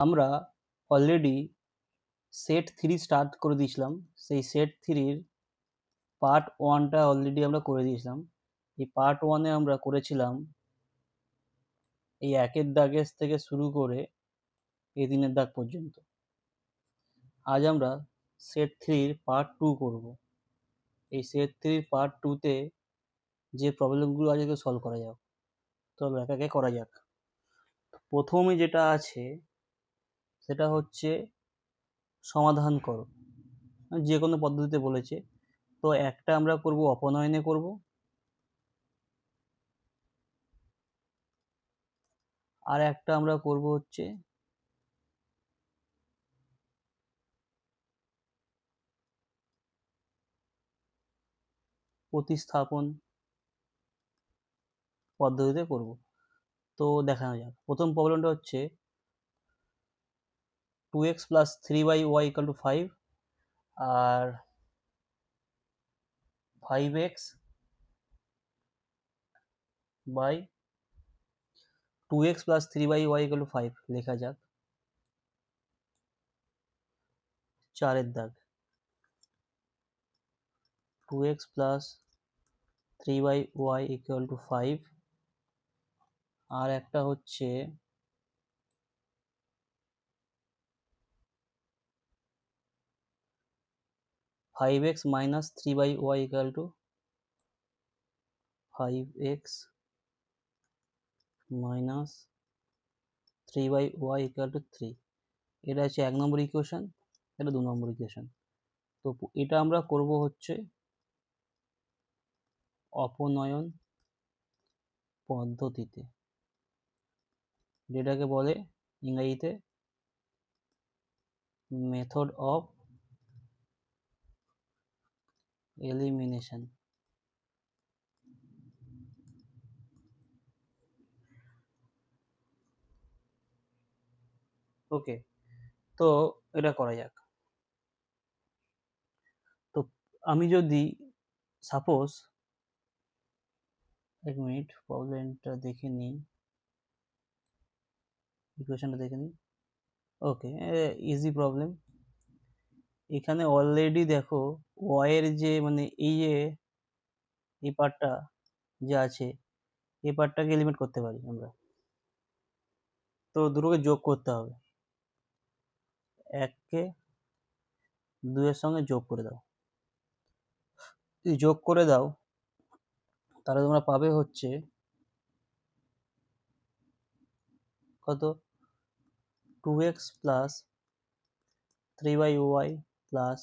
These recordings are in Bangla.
আমরা অলরেডি সেট 3 স্টার্ট করে দিয়েছিলাম। সেই সেট 3-র পার্ট 1টা অলরেডি আমরা করে দিয়েছিলাম। এই পার্ট 1-এ আমরা করেছিলাম এই 1-এর দাগের থেকে শুরু করে এই 3-এর দাগ পর্যন্ত। আজ আমরা সেট 3-র পার্ট 2 করব। এই সেট 3-র পার্ট 2-তে যে প্রবলেমগুলো আছে সেগুলো সলভ করা যাক। চলো একে একে করা যাক। প্রথমে যেটা আছে সেটা হচ্ছে সমাধান করো, যে কোনো পদ্ধতিতে বলেছে। তো একটা আমরা করব অপনয়নে করব, আর একটা আমরা করব হচ্ছে প্রতিস্থাপন পদ্ধতিতে করব। তো দেখানো যাক। প্রথম প্রবলেমটা হচ্ছে 2x plus 3y equal to 5 আর 5x by 2x plus 3y equal to 5 লেখা যাক। 4-এর দাগ 2x plus 3y equal to 5, আর একটা হচ্ছে 5x minus 3y equal to 5x minus 3y equal to 3। এটা হচ্ছে 1 নম্বর ইকুয়েশন, এটা 2 নম্বর ইকুয়েশন। তো এটা আমরা করব হচ্ছে অপনয়ন পদ্ধতিতে, যেটাকে বলে ইংরেজিতে মেথড অফ এলিমিনেশন। ওকে, তো এটা করা যাক। তো আমি যদি সাপোজ, এক মিনিট প্রবলেমটা দেখে নিই, ইকুয়েশনটা দেখে নিই। ওকে, ইজি প্রবলেম। এখানে অলরেডি দেখো এর যে মানে এই পার্টটা যে আছে, এই পার্টটাকে এলিমিনেট করতে পারি আমরা। তো দুটোকে যোগ করতে হবে, 1কে 2-এর সঙ্গে যোগ করে দাও। যদি যোগ করে দাও তাহলে তোমরা পাবে হচ্ছে কত, 2x plus 3y plus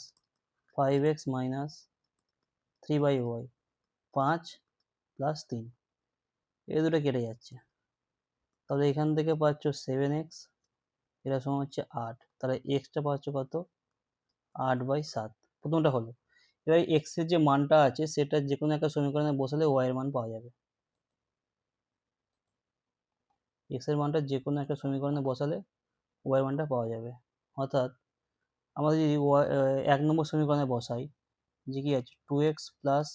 5x minus 3y, 5 plus 3, এই দুটো কেটে যাচ্ছে। তাহলে এখান থেকে পাচ্ছ 7x, এটা সমান হচ্ছে 8। তাহলে এক্সটা পাচ্ছ কত, 8/7। প্রথমটা হলো। এবার এক্স এর যে মানটা আছে সেটা যে কোনো একটা সমীকরণে বসালে ওয়াই এর মান পাওয়া যাবে। এক্স এর মানটা যে কোনো একটা সমীকরণে বসালে ওয়াই এর মানটা পাওয়া যাবে। অর্থাৎ আমরা যদি 1 নম্বর সমীকরণে বসাই, যে কি আছে 2x plus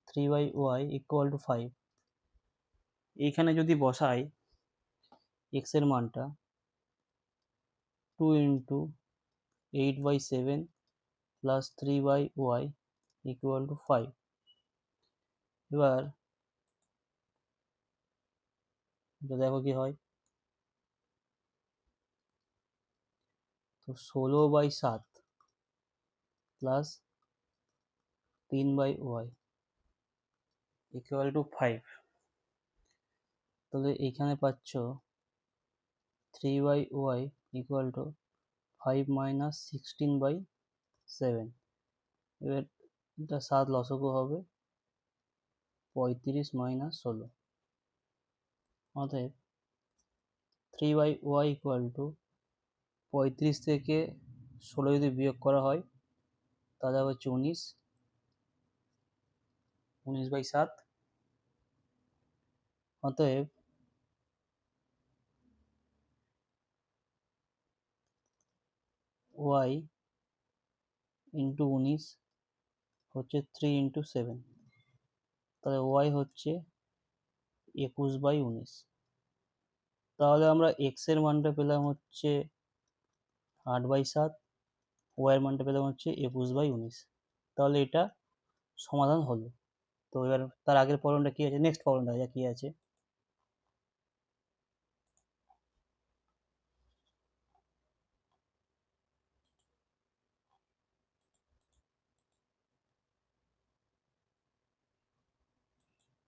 3y equal to 5, এইখানে যদি বসাই এক্স এর মানটা 2 into 8/7 plus 3y equal to 5। এবার এটা দেখো কি হয়। তো 16/7 প্লাস 3y ইকুয়াল টু 5। তাহলে এইখানে পাচ্ছ 3y ইকুয়াল টু 5 মাইনাস 16/7। এবার এটা 7 লসগু হবে 35 মাইনাস 16। অতএব 3y ইকুয়াল টু 35 থেকে 16 যদি বিয়োগ করা হয় তাহলে হচ্ছে 19/7। অতএব y ইন্টু 19 হচ্ছে 3 ইন্টু 7, তাহলে y হচ্ছে 21/19। তাহলে আমরা এক্স এর মানটা পেলাম হচ্ছে 8/7, ওয়াই এর মানটা পেলাম হচ্ছে 21/19। তাহলে এটা সমাধান হলো। তো এবার তার আগের প্রবলেমটা কি আছে, নেক্সট প্রবলেমটা যা কি আছে,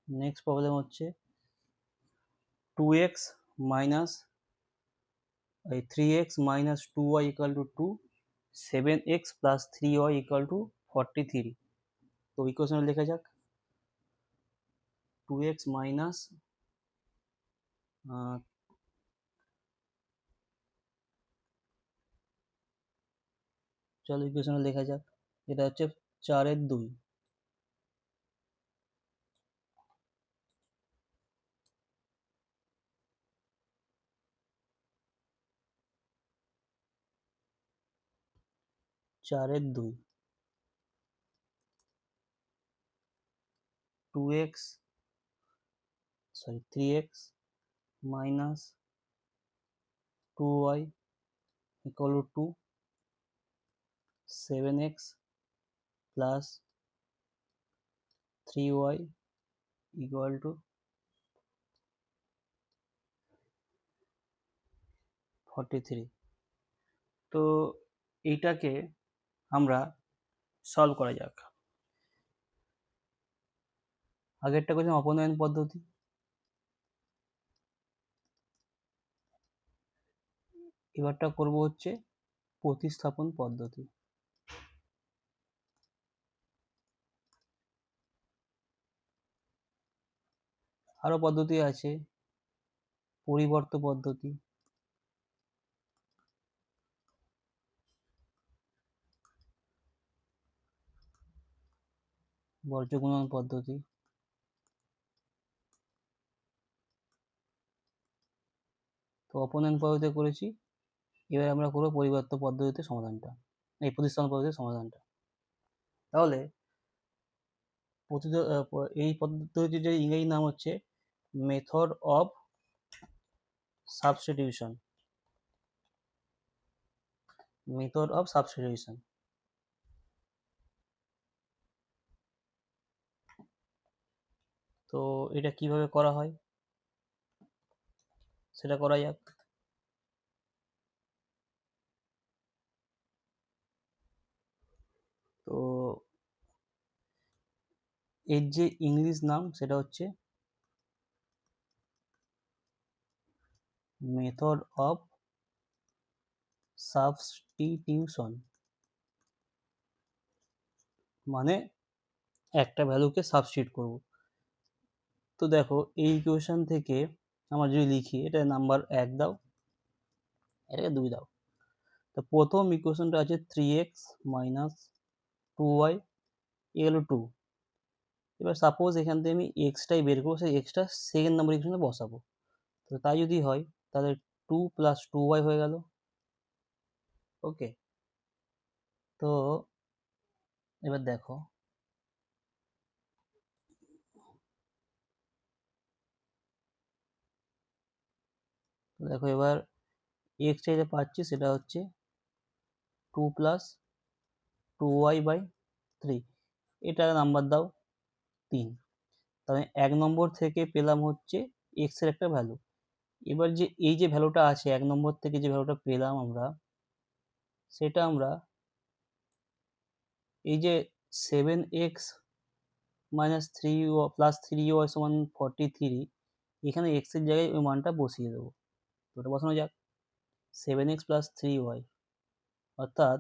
নেক্সট প্রবলেম হচ্ছে 2x minus 3x minus 2y equal to 2, 7x plus 3y equal to 43। তো ইকুয়েশনে লেখা যাক 2x মাইনাস চলো ইকুয়েশনে লেখা যাক, এটা হচ্ছে 4/2, 4/2, 3x minus 2y equal to 2, 7x plus 3y equal to 43। তো এইটাকে আমরা সলভ করা যাক। আগেরটা করছিলাম অপনয়ন পদ্ধতি, এবারটা করব হচ্ছে প্রতিস্থাপন পদ্ধতি। আরো পদ্ধতি আছে, পরিবর্ত পদ্ধতি, বর্জগুণন পদ্ধতি। তো অপনয়ন পদ্ধতিতে করেছি, এবার আমরা করবো পরিবর্ত পদ্ধতিতে সমাধানটা, এই প্রতিস্থাপন পদ্ধতির সমাধানটা। তাহলে এই পদ্ধতির যে ইংরেজি নাম হচ্ছে method of substitution, method of substitution. তো এটা কিভাবে করা হয় সেটা করা যাক। তো এর যে ইংলিশ নাম সেটা হচ্ছে মেথড অফ সাবস্টিটিউশন, মানে একটা ভ্যালুকে সাবস্টিটিউট করব। তো দেখো এই ইকুয়েশন থেকে আমরা যদি লিখি, এটা নাম্বার 1 দাও, এটাকে 2 দাও। তো প্রথম ইকুয়েশনটা আছে 3x minus 2y equal to 2। এবার সাপোজ এখান থেকে আমি এক্সটাই বের করবো, সেই এক্সটা সেকেন্ড নাম্বার ইকুয়েশনে বসাবো। তো তাই যদি হয় তাহলে 2 প্লাস 2y হয়ে গেল। ওকে, তো এবার দেখো দেখো এবার এক্সটা যেটা পাচ্ছি সেটা হচ্ছে 2 প্লাস 2y/3, এটা নাম্বার দাও 3। তাহলে 1 নম্বর থেকে পেলাম হচ্ছে এক্স এর একটা ভ্যালু। এবার যে এই যে ভ্যালুটা আছে 1 নম্বর থেকে যে ভ্যালুটা পেলাম আমরা, সেটা আমরা এই যে 7x মাইনাস 3 প্লাস 3y সমান 43, এখানে এক্স এর জায়গায় ওই মানটা বসিয়ে দেবো। তো ওটা বসানো যাক, 7x প্লাস 3y, অর্থাৎ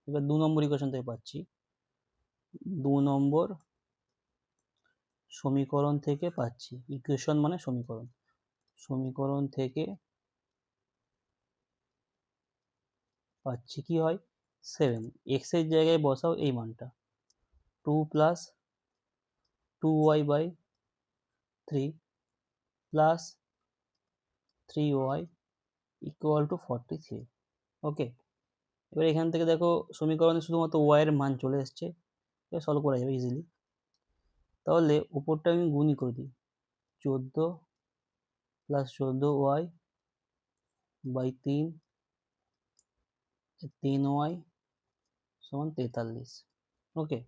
এবার 2 নম্বর ইকুয়েশন থেকে পাচ্ছি, 2 নম্বর সমীকরণ থেকে পাচ্ছি, ইকুয়েশন মানে সমীকরণ, সমীকরণ থেকে পাচ্ছি কি হয় 7, এক্স এর জায়গায় বসাও এই মানটা, 2 plus 2y/3 plus 3y equal to 43। ওকে, এবার এখান থেকে দেখো সমীকরণে শুধুমাত্র ওয়াই এর মান চলে এসছে, এটা সলভ করা যাবে ইজিলি। তাহলে উপরটা আমি গুণই করে দিই, 14 প্লাস 14y বাই 3, 3y সমান 43। ওকে,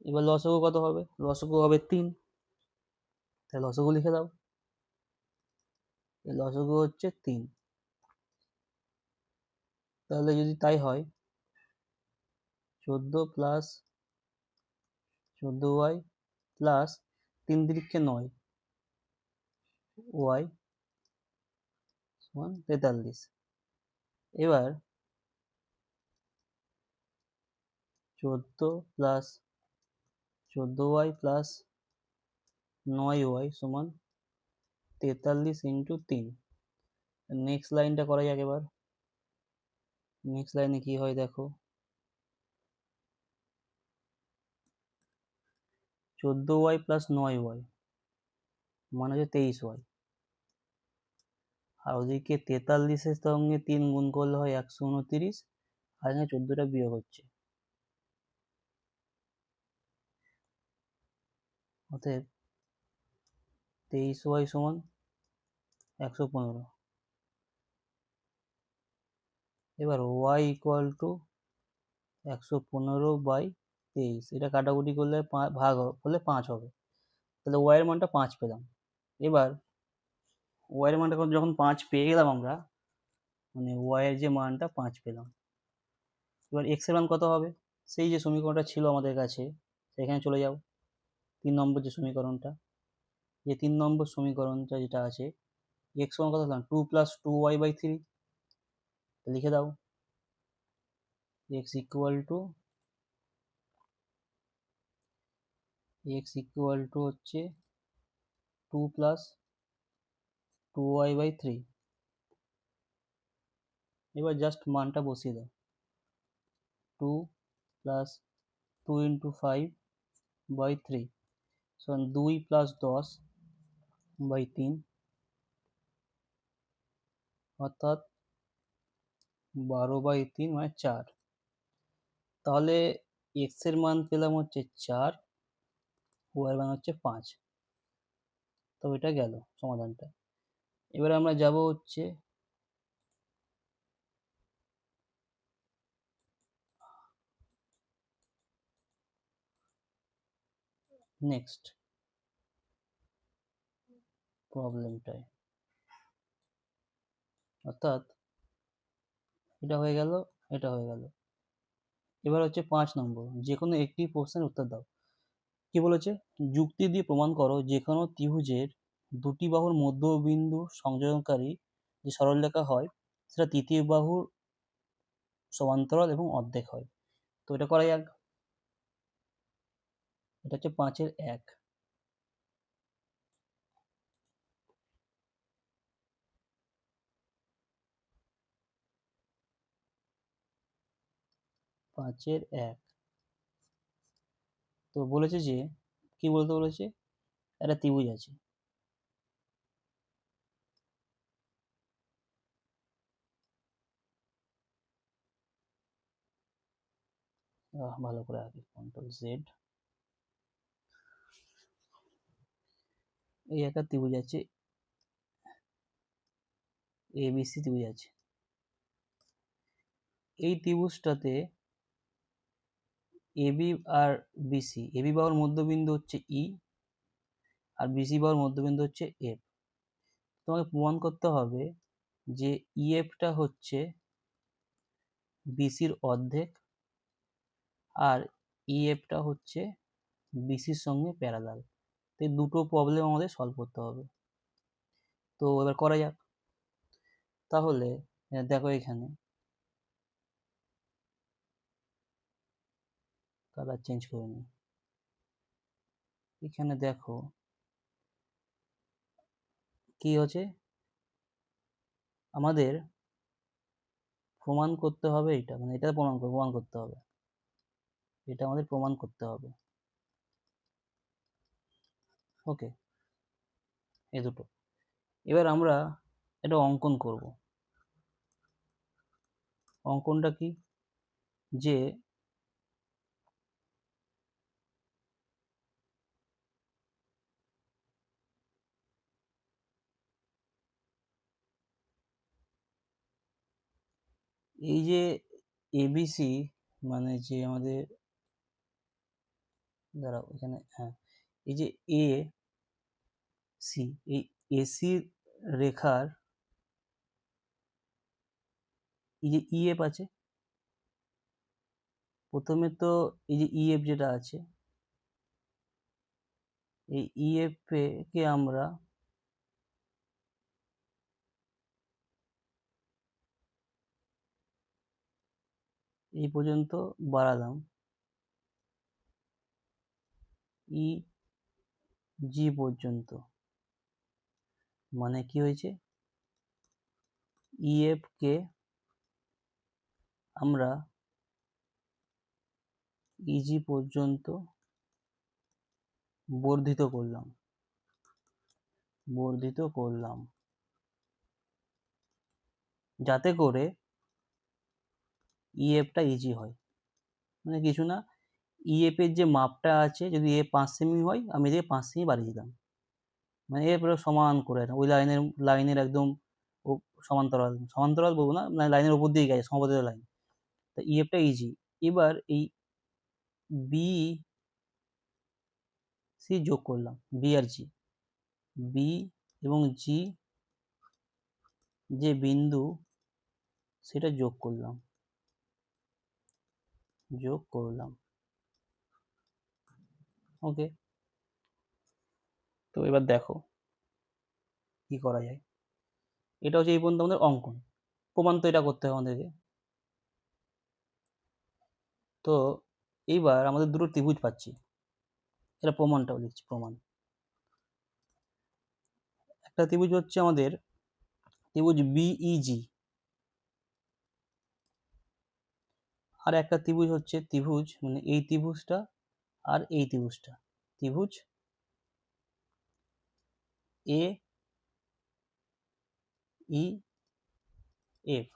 এবার লসাগু কত হবে? লসাগু হবে 3, তাহলে লসাগু লিখে দাও। এই লসাগু হচ্ছে 3। তাহলে যদি তাই হয় 14 প্লাস 14y প্লাস 3 তিরিক্ষে 9 y সমান 43। এবার 14 প্লাস 14y প্লাস 9y সমান 43 ইন্টু 3। নেক্সট লাইনটা করা যাক। এবার নেক্সট লাইনে কি হয় দেখো, 14y প্লাস 9y মানে হচ্ছে 23y, আর ওদিকে 43-এর সঙ্গে 3 গুণ করলে হয় 129, আর এখানে 14টা বিয়োগ হচ্ছে, অতএব 23y সমান 115। এবার y ইকুয়াল টু 115/23, এটা কাটাকুটি করলে ভাগ হলে 5 হবে, তাহলে y এর মানটা 5 পেলাম। এবার y এর মানটা যখন 5 পেয়ে গেলাম আমরা, মানে y এর যে মানটা 5 পেলাম, এবার x এর মান কত হবে? সেই যে সমীকরণটা ছিল আমাদের কাছে সেখানে চলে যাও, 3 নম্বর যে সমীকরণটা, যে 3 নম্বর সমীকরণটা যেটা আছে, x সমান কত পেলাম? 2 প্লাস 2y/3, লিখে দাও। x ইকুয়াল টু হচ্ছে 2 প্লাস 2y/3। এবার জাস্ট মানটা বসিয়ে দাও, 2 প্লাস 2 ইন্টু 5/3 সমান 2 প্লাস 10/3, অর্থাৎ 12/3 মানে 4। তাহলে x এর মান পেলাম হচ্ছে 4, y এর মান হচ্ছে 5। তো এটা গেল সমাধানটা। এবার আমরা যাব হচ্ছে নেক্সট প্রবলেমটায়, অর্থাৎ এটা হয়ে গেল, এটা হয়ে গেল। এবার হচ্ছে 5 নম্বর, যে কোনো একটি প্রশ্নের উত্তর দাও। কি বলেছে? যুক্তি দিয়ে প্রমাণ করো যে কোনো ত্রিভুজের দুটি বাহুর মধ্যবিন্দু সংযোজনকারী যে সরলরেখা হয় সেটা তৃতীয় বাহুর সমান্তরাল এবং অর্ধেক হয়। তো এটা করা যাক। এটা হচ্ছে 5-এর 1। 5-এর 1। তো বলেছে যে, কি বলতে বলেছে? একটা ত্রিভুজ আছে, ভালো করে আগে Ctrl Z। এই একটা ত্রিভুজ আছে, ABC ত্রিভুজ আছে। এই ত্রিভুজটাতে AB আর BC, AB বাহুর মধ্যবিন্দু হচ্ছে E, আর BC বাহুর মধ্যবিন্দু হচ্ছে F। তোমাকে প্রমাণ করতে হবে যে EFটা হচ্ছে BCর অর্ধেক, আর EFটা হচ্ছে BCর সঙ্গে প্যারালাল। তো এই দুটো প্রবলেম আমাদের সলভ করতে হবে। তো এবার করা যাক। তাহলে দেখো এখানে কালার চেঞ্জ করে নিই। এখানে দেখো কি হচ্ছে, আমাদের প্রমাণ করতে হবে এটা, মানে এটা প্রমাণ করতে হবে, এটা আমাদের প্রমাণ করতে হবে। ওকে, এই দুটো। এবার আমরা এটা অঙ্কন করব। অঙ্কনটা কি? যে এই যে এবিসি মানে যে আমাদের, দাঁড়াও এখানে, হ্যাঁ, এই যে এ সি, এই এসি রেখার এই যে ইএফ আছে, প্রথমে তো এই যে ইএফ যেটা আছে, এই ইএফ কে আমরা এই পর্যন্ত বাড়ালাম, ই জি পর্যন্ত। মানে কি হয়েছে, ইএফ কে আমরা ইজি পর্যন্ত বর্ধিত করলাম, যাতে করে ইএফটা ইজি হয়। মানে কিছু না, ইএফ এর যে মাপটা আছে, যদি এ 5 সেমি হয়, আমি এদিকে 5 সেমি বাড়িয়ে দিলাম, মানে এ পুরো সমান করে ওই লাইনের একদম সমান্তরাল বলবো না, মানে লাইনের উপর দিয়ে গেছে, সমপরিত লাইন, তা ইএফটা ইজি। এবার এই বি সি যোগ করলাম, বি আর জি, বি এবং জি যে বিন্দু সেটা যোগ করলাম। ওকে, তো এবার দেখো কি করা যায়। এটা হচ্ছে এই পর্যন্ত আমাদের অঙ্কন, প্রমাণ তো এটা করতে হবে আমাদেরকে। তো এইবার আমাদের দুটো ত্রিভুজ পাচ্ছি, এটা প্রমাণটাও লিখছি, প্রমাণ। একটা ত্রিভুজ হচ্ছে আমাদের ত্রিভুজ বিইজি, আর একটা ত্রিভুজ হচ্ছে মানে এই ত্রিভুজটা আর এই ত্রিভুজটা, ত্রিভুজ এ ই এফ।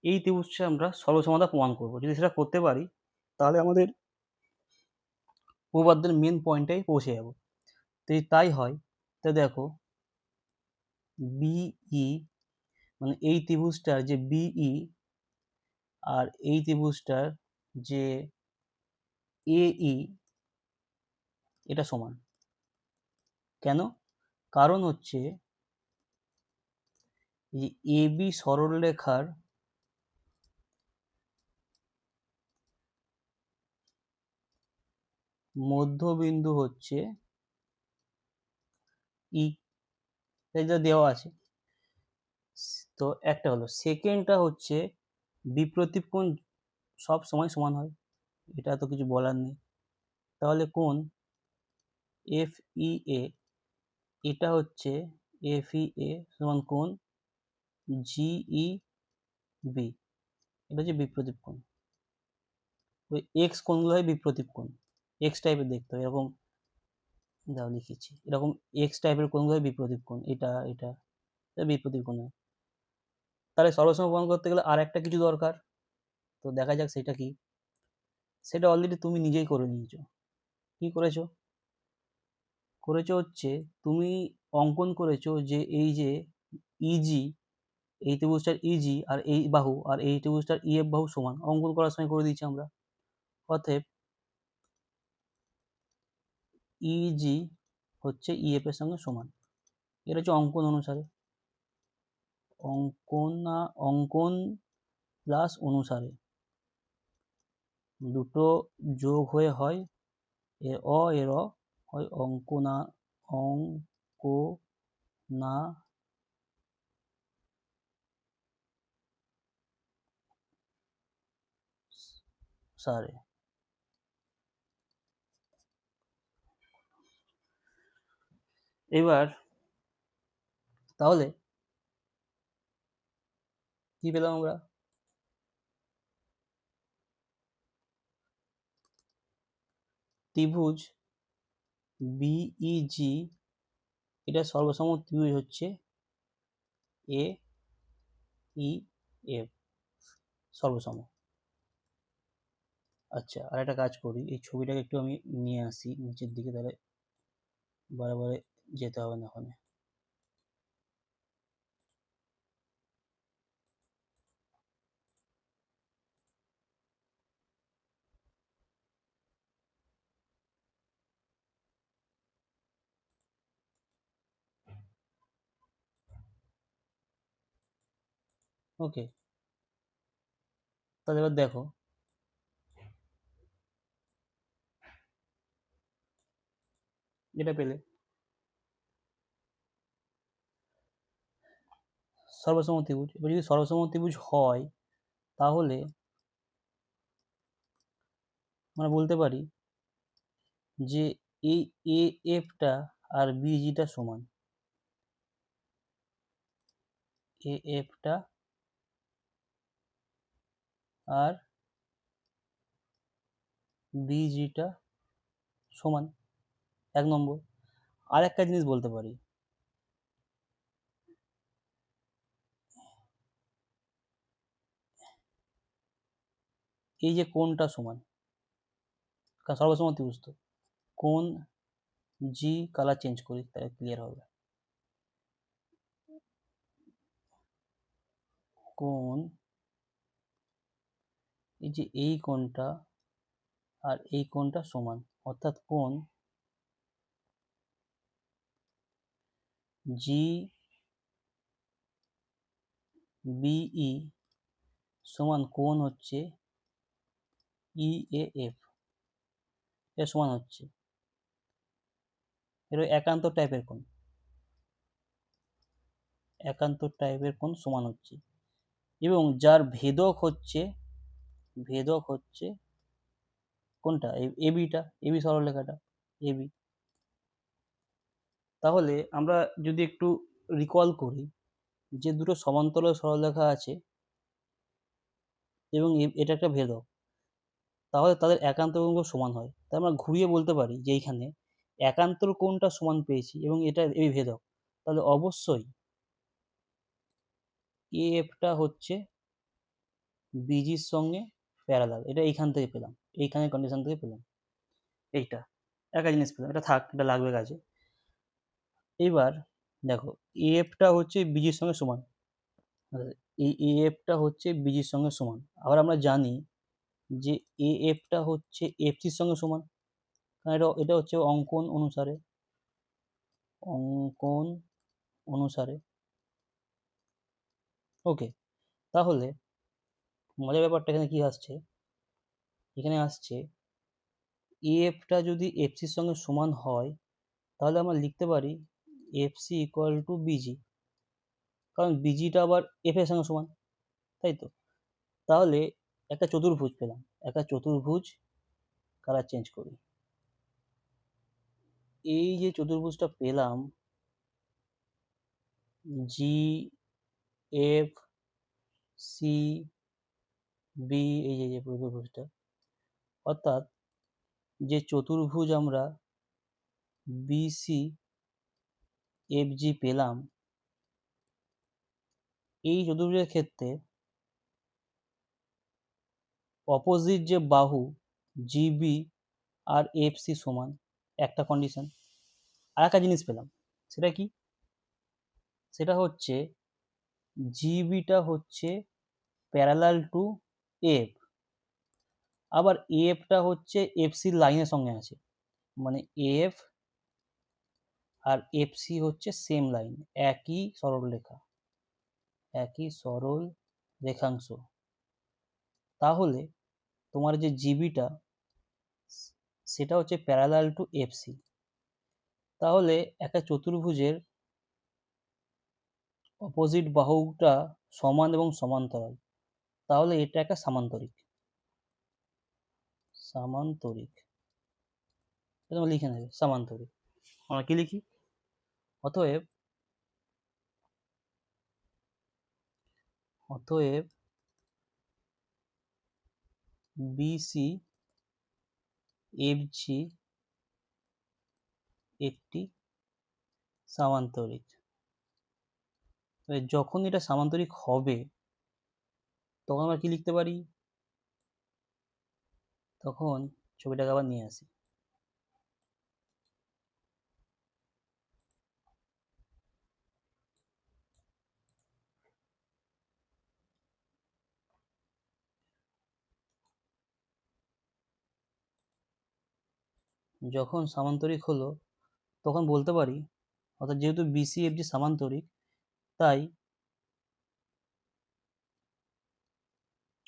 এই ত্রিভুজটা আমরা সর্বসমতা প্রমাণ করব। যদি সেটা করতে পারি তাহলে আমাদের উপপাদ্যের মেন পয়েন্টটাই পৌঁছে যাব। যদি তাই হয়, তো দেখো বিই মানে এই ত্রিভুজটার যে বিই আর এই ত্রিভুজটার যে এই, এটা সমান। কেন? কারণ হচ্ছে এই এবি সরলরেখার মধ্যবিন্দু হচ্ছে ই, এটা দেওয়া আছে। তো একটা হলো, সেকেন্ডটা হচ্ছে বিপ্রতীপ কোণ সব সময় সমান হয়, এটা তো কিছু বলার নেই। তাহলে কোণ এফ ই এ, এটা হচ্ছে এফ ই এ সমান কোণ জিই বি, এটা হচ্ছে বিপ্রতীপ কোণ। ওই এক্স কোণগুলো হয় বিপ্রতীপ কোণ, এক্স টাইপের দেখতে হয় এরকম, দাও লিখেছি এরকম, এক্স টাইপের কোণগুলো হয় বিপ্রতীপ কোণ, এটা এটা বিপ্রতীপ কোণ। তাহলে সর্বসম প্রমাণ করতে গেলে আর একটা কিছু দরকার, তো দেখা যাক সেটা কি। সেটা অলরেডি তুমি নিজেই করে নিয়েছো। কি করেছো? করেছো হচ্ছে তুমি অঙ্কন করেছো যে এই যে ইজি, এই ত্রিভুজটার ইজি আর এই বাহু আর এই ত্রিভুজটার ইএফ বাহু সমান, অঙ্কন করার সময় করে দিয়েছি আমরা। অতএব ইজি হচ্ছে ইএফ এর সঙ্গে সমান। এটা হচ্ছে অঙ্কন অনুসারে, অঙ্কন প্লাস অনুসারে দুটো যোগ হয়ে হয় এর এর হয় অঙ্কনা সারে। এবার তাহলে কি পেলাম আমরা? ত্রিভুজ বিইজি, এটা সর্বসম ত্রিভুজ হচ্ছে এ ই এফ, সর্বসম। আচ্ছা, আর একটা কাজ করি, এই ছবিটাকে একটু আমি নিয়ে আসি নিচের দিকে, তাহলে বারে বারে যেতে হবে না ওখানে। ওকে, তাহলে এবার দেখো যেটা পেলে সর্বসম ত্রিভুজ। এবার যদি সর্বসম ত্রিভুজ হয় তাহলে আমরা বলতে পারি যে এই এ এফটা আর বিজিটা সমান, এ এফটা আর বিজিটা সমান, 1 নম্বর। আর একটা জিনিস বলতে পারি, এই যে কোণটা সমান, কারণ সর্বসম ত্রিভুজ তো, কোণ জি, কালার চেঞ্জ করি তাহলে ক্লিয়ার হবে। কোণ, এই যে এই কোণটা আর এই কোণটা সমান, অর্থাৎ কোণ জি বিই সমান কোণ হচ্ছে ইএএফ, এর সমান হচ্ছে, এর একান্ত টাইপের কোণ, একান্ত টাইপের কোণ সমান হচ্ছে, এবং যার ভেদক হচ্ছে কোনটা, এবিটা, এবি সরলরেখাটা, এবি। তাহলে আমরা যদি একটু রিকল করি যে দুটো সমান্তরাল সরলরেখা আছে এবং এটা একটা ভেদক, তাহলে তাদের একান্ত কোণ সমান হয়। তাই আমরা ঘুরিয়ে বলতে পারি যে এইখানে একান্তর কোণটা সমান পেয়েছি এবং এটা এই ভেদক, তাহলে অবশ্যই এফটা হচ্ছে বিজির সঙ্গে প্যারালাল। এটা এইখান থেকে পেলাম, এইখানে কন্ডিশন থেকে পেলাম, এইটা একটা জিনিস পেলাম, এটা থাক, এটা লাগবে কাজে। এবার দেখো এফটা হচ্ছে বিজির সঙ্গে সমান, এই এফটা হচ্ছে বিজির সঙ্গে সমান। আবার আমরা জানি যে এফটা হচ্ছে এফসির সঙ্গে সমান, কারণ এটা হচ্ছে অঙ্কন অনুসারে। ওকে, তাহলে মজার ব্যাপারটা এখানে কি আসছে, এখানে আসছে এফটা যদি এফসির সঙ্গে সমান হয় তাহলে আমরা লিখতে পারি এফসি ইকুয়াল টু বিজি, কারণ বিজিটা আবার এফ এর সঙ্গে সমান, তাই তো। তাহলে একটা চতুর্ভুজ পেলাম, একটা চতুর্ভুজ, কালার চেঞ্জ করি, এই যে চতুর্ভুজটা পেলাম জি এফ সি বি, এই যে চতুর্ভুজটা, অর্থাৎ যে চতুর্ভুজ আমরা বিসি এফ জি পেলাম, এই চতুর্ভুজের ক্ষেত্রে অপোজিট যে বাহু জিবি আর এফ সি সমান, একটা কন্ডিশন। আর একটা জিনিস পেলাম, সেটা কি, সেটা হচ্ছে জিবিটা হচ্ছে প্যারালাল টু এফ, আবার এফটা হচ্ছে এফসির লাইনের সঙ্গে আছে, মানে এফ আর এফসি হচ্ছে সেম লাইন, একই সরলরেখা, একই সরল রেখাংশ। তাহলে তোমার যে জিবিটা সেটা হচ্ছে প্যারালাল টু এফসি। তাহলে একটা চতুর্ভুজের অপোজিট বাহুটা সমান এবং সমান্তরাল, তাহলে এটা একটা সামান্তরিক, সামান্তরিক, এটা তোমরা লিখে নেবে সামান্তরিক। আমরা কি লিখি, অতএব অতএব বিসি এফজি একটি সামান্তরিক। যখন এটা সামান্তরিক হবে তখন আমরা কি লিখতে পারি, তখন ছবিটাকে আবার নিয়ে আসি, যখন সামান্তরিক হলো তখন বলতে পারি, অর্থাৎ যেহেতু বিসি এফজি সামান্তরিক, তাই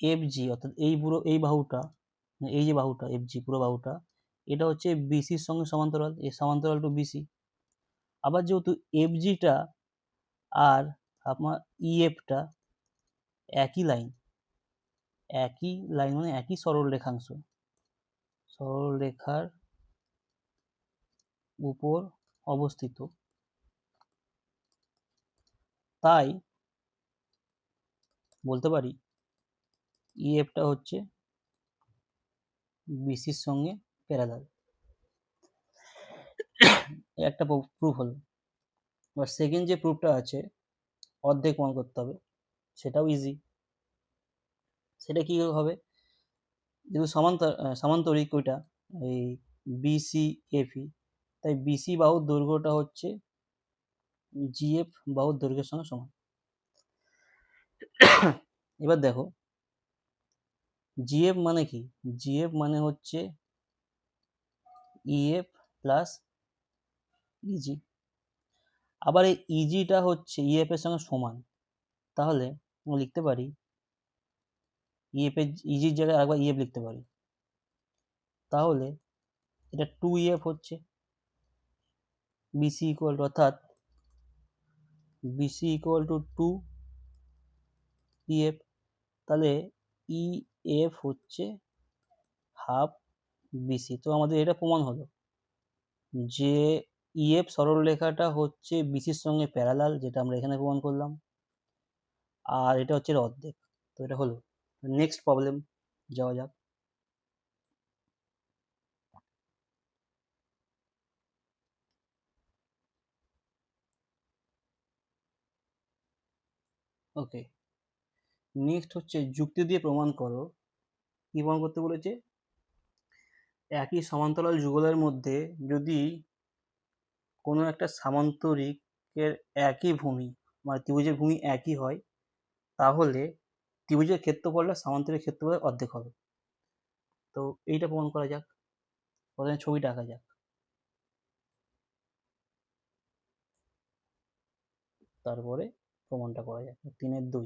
এফ জি অর্থাৎ এই বাহুটা, এই যে বাহুটা এফ জি পুরো বাহুটা, এটা হচ্ছে বিসির সঙ্গে সমান্তরাল, এই সমান্তরাল টু বিসি। আবার যেহেতু এফ জিটা আর আপনার ইএফটা একই লাইন, মানে একই সরল রেখাংশ, সরল রেখার উপর অবস্থিত, তাই বলতে পারি ইএফটা হচ্ছে বিসির সঙ্গে প্যারালাল। একটা প্রুফ হলো। এবার সেকেন্ড যে প্রুফটা আছে, অর্ধেক প্রমাণ করতে হবে, সেটাও ইজি। সেটা কি হবে, যেহেতু সামান্তরিক ওইটা এই বিসি এফি, তাই বিসি বাহুর দৈর্ঘ্যটা হচ্ছে জিএফ বাহুর দৈর্ঘ্যের সঙ্গে সমান। এবার দেখো জিএফ মানে কি, জিএফ মানে হচ্ছে ইএফ প্লাস ইজি। আবার এই ইজিটা হচ্ছে ইএফ এর সঙ্গে সমান, তাহলে আমরা লিখতে পারি ইএফ এর ইজির জায়গায় আরেকবার ইএফ লিখতে পারি, তাহলে এটা 2EF হচ্ছে বিসি ইকুয়াল টু, অর্থাৎ বিসি ইকুয়াল টু 2EF। তাহলে ইএফ হচ্ছে হাফ বিসি। তো আমাদের এটা প্রমাণ হলো যে ইএফ সরলরেখাটা হচ্ছে বিসির সঙ্গে প্যারালাল, যেটা আমরা এখানে প্রমাণ করলাম, আর এটা হচ্ছে এর অর্ধেক। তো এটা হলো। নেক্সট প্রবলেম যাওয়া যাক। ওকে, নেক্সট হচ্ছে যুক্তি দিয়ে প্রমাণ করো। কি প্রমাণ করতে বলেছে, একই সমান্তরাল যুগলের মধ্যে যদি কোনো একটা সামান্তরিকের একই ভূমি, মানে ত্রিভুজের ভূমি একই হয়, তাহলে ত্রিভুজের ক্ষেত্রফলটা সামান্তরিক ক্ষেত্রফলের অর্ধেক হবে। তো এইটা প্রমাণ করা যাক। প্রথমে ছবিটা আঁকা যাক, তারপরে প্রমাণটা করা যাক। 3-2।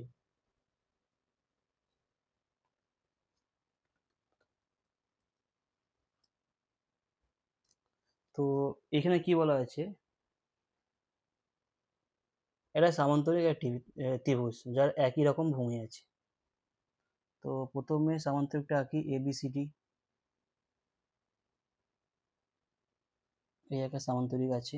তো এখানে কি বলা আছে, এটা সামান্তরিক একটি ত্রিভুজ যার একই রকম ভূমি আছে। তো প্রথমে সামান্তরিকটা আঁকি এবিসিডি। এই একটা সামান্তরিক আছে,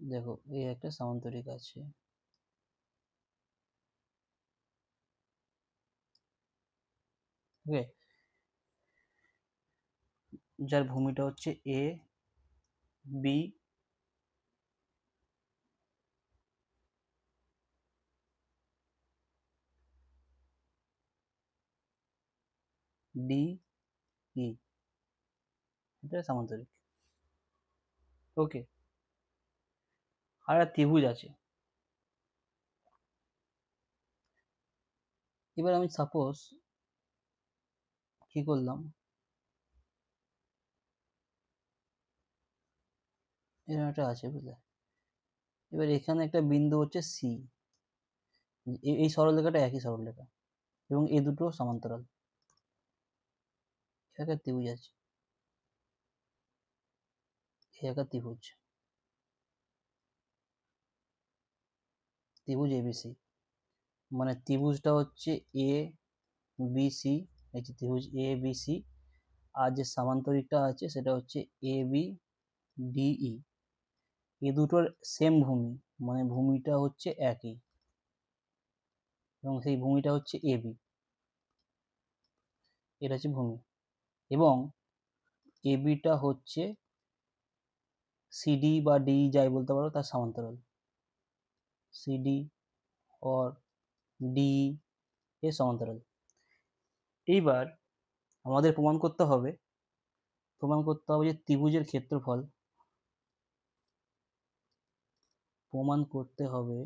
দেখো এই একটা সামান্তরিক আছে, ওকে, যার ভূমিটা হচ্ছে এ বি ডি ই, এটা সামান্তরিক। ওকে, আর একটা ত্রিভুজ আছে। এবার আমি সাপোজ কি করলাম, এরকম একটা আছে বুঝলে। এবার এখানে একটা বিন্দু হচ্ছে সি, এই সরলরেখাটা একই সরলরেখা এবং এই দুটো সমান্তরাল। একটা ত্রিভুজ আছে, একটা ত্রিভুজ, ত্রিভুজ এবিসি, মানে ত্রিভুজটা হচ্ছে এ বি সি, এই যে ত্রিভুজ এ বি সি, আর যে সামান্তরিকটা আছে সেটা হচ্ছে এ বি ডিই। এই দুটোর সেম ভূমি, মানে ভূমিটা হচ্ছে একই, এবং সেই ভূমিটা হচ্ছে এ বি, এটা হচ্ছে ভূমি, এবং এ বিটা হচ্ছে সিডি বা ডি যাই বলতে পারো তার সমান্তরাল, সিডি অর ডি এর সমান্তরাল। এইবার আমাদের প্রমাণ করতে হবে যে ত্রিভুজের ক্ষেত্রফল, প্রমাণ করতে হবে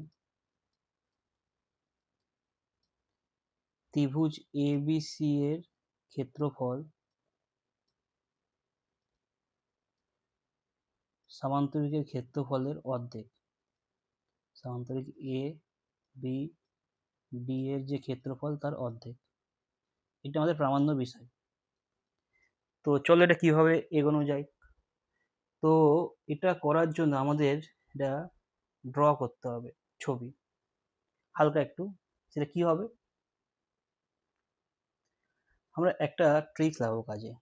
ত্রিভুজ এবিসি এর ক্ষেত্রফল সামান্তরিকের ক্ষেত্রফলের অর্ধেক। সামান্তরিক এ বি ডি এর যে ক্ষেত্রফল তার অর্ধেক। এটা আমাদের প্রামাণ্য বিষয়। তো চলো এটা কিভাবে এগোনো যায়। তো এটা করার জন্য আমাদের এটা ড্র করতে হবে ছবি হালকা একটু। সেটা কি হবে, আমরা একটা ট্রিক্স লাগাবো কাজে,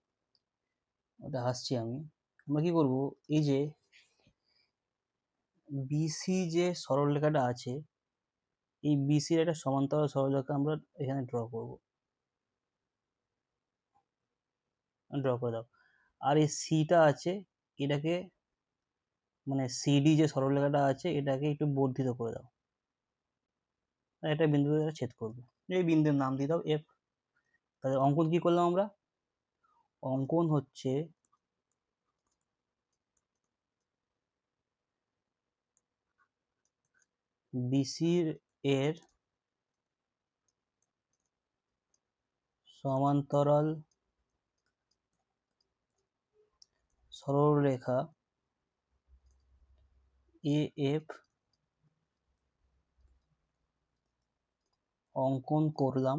ওটা আসছি আমি। আমরা কি করব, এই যে বিসি যে সরলরেখাটা আছে, এই বিসির একটা সমান্তরাল সরলরেখা আমরা এখানে ড্র করব। ড্র করে দাও। আর এই সিটা আছে, এটাকে মানে সিডি যে সরলরেখাটা আছে এটাকে একটু বর্ধিত করে দাও। আর এটা বিন্দু দ্বারা ছেদ করবে, এই বিন্দুর নাম দিয়ে দাও এফ। তাহলে অঙ্কন কি করলাম আমরা, অঙ্কন হচ্ছে বিসির এর সমান্তরাল সরলরেখা এ এফ অঙ্কন করলাম,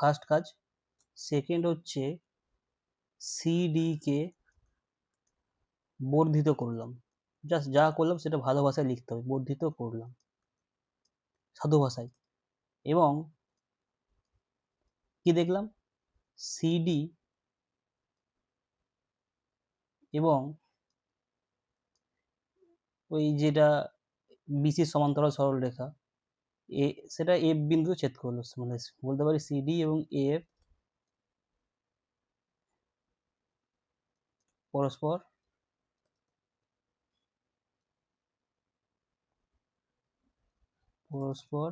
ফার্স্ট কাজ। সেকেন্ড হচ্ছে সিডি কে বর্ধিত করলাম। জাস্ট যা করলাম সেটা ভালো ভাষায় লিখতে হবে, বর্ধিত করলাম সাধু ভাষায়। এবং কি দেখলাম, সিডি এবং ওই যেটা বিসির সমান্তরাল সরলরেখা এ, সেটা এফ বিন্দু ছেদ করলো। মানে বলতে পারি সিডি এবং এফ পরস্পর পরস্পর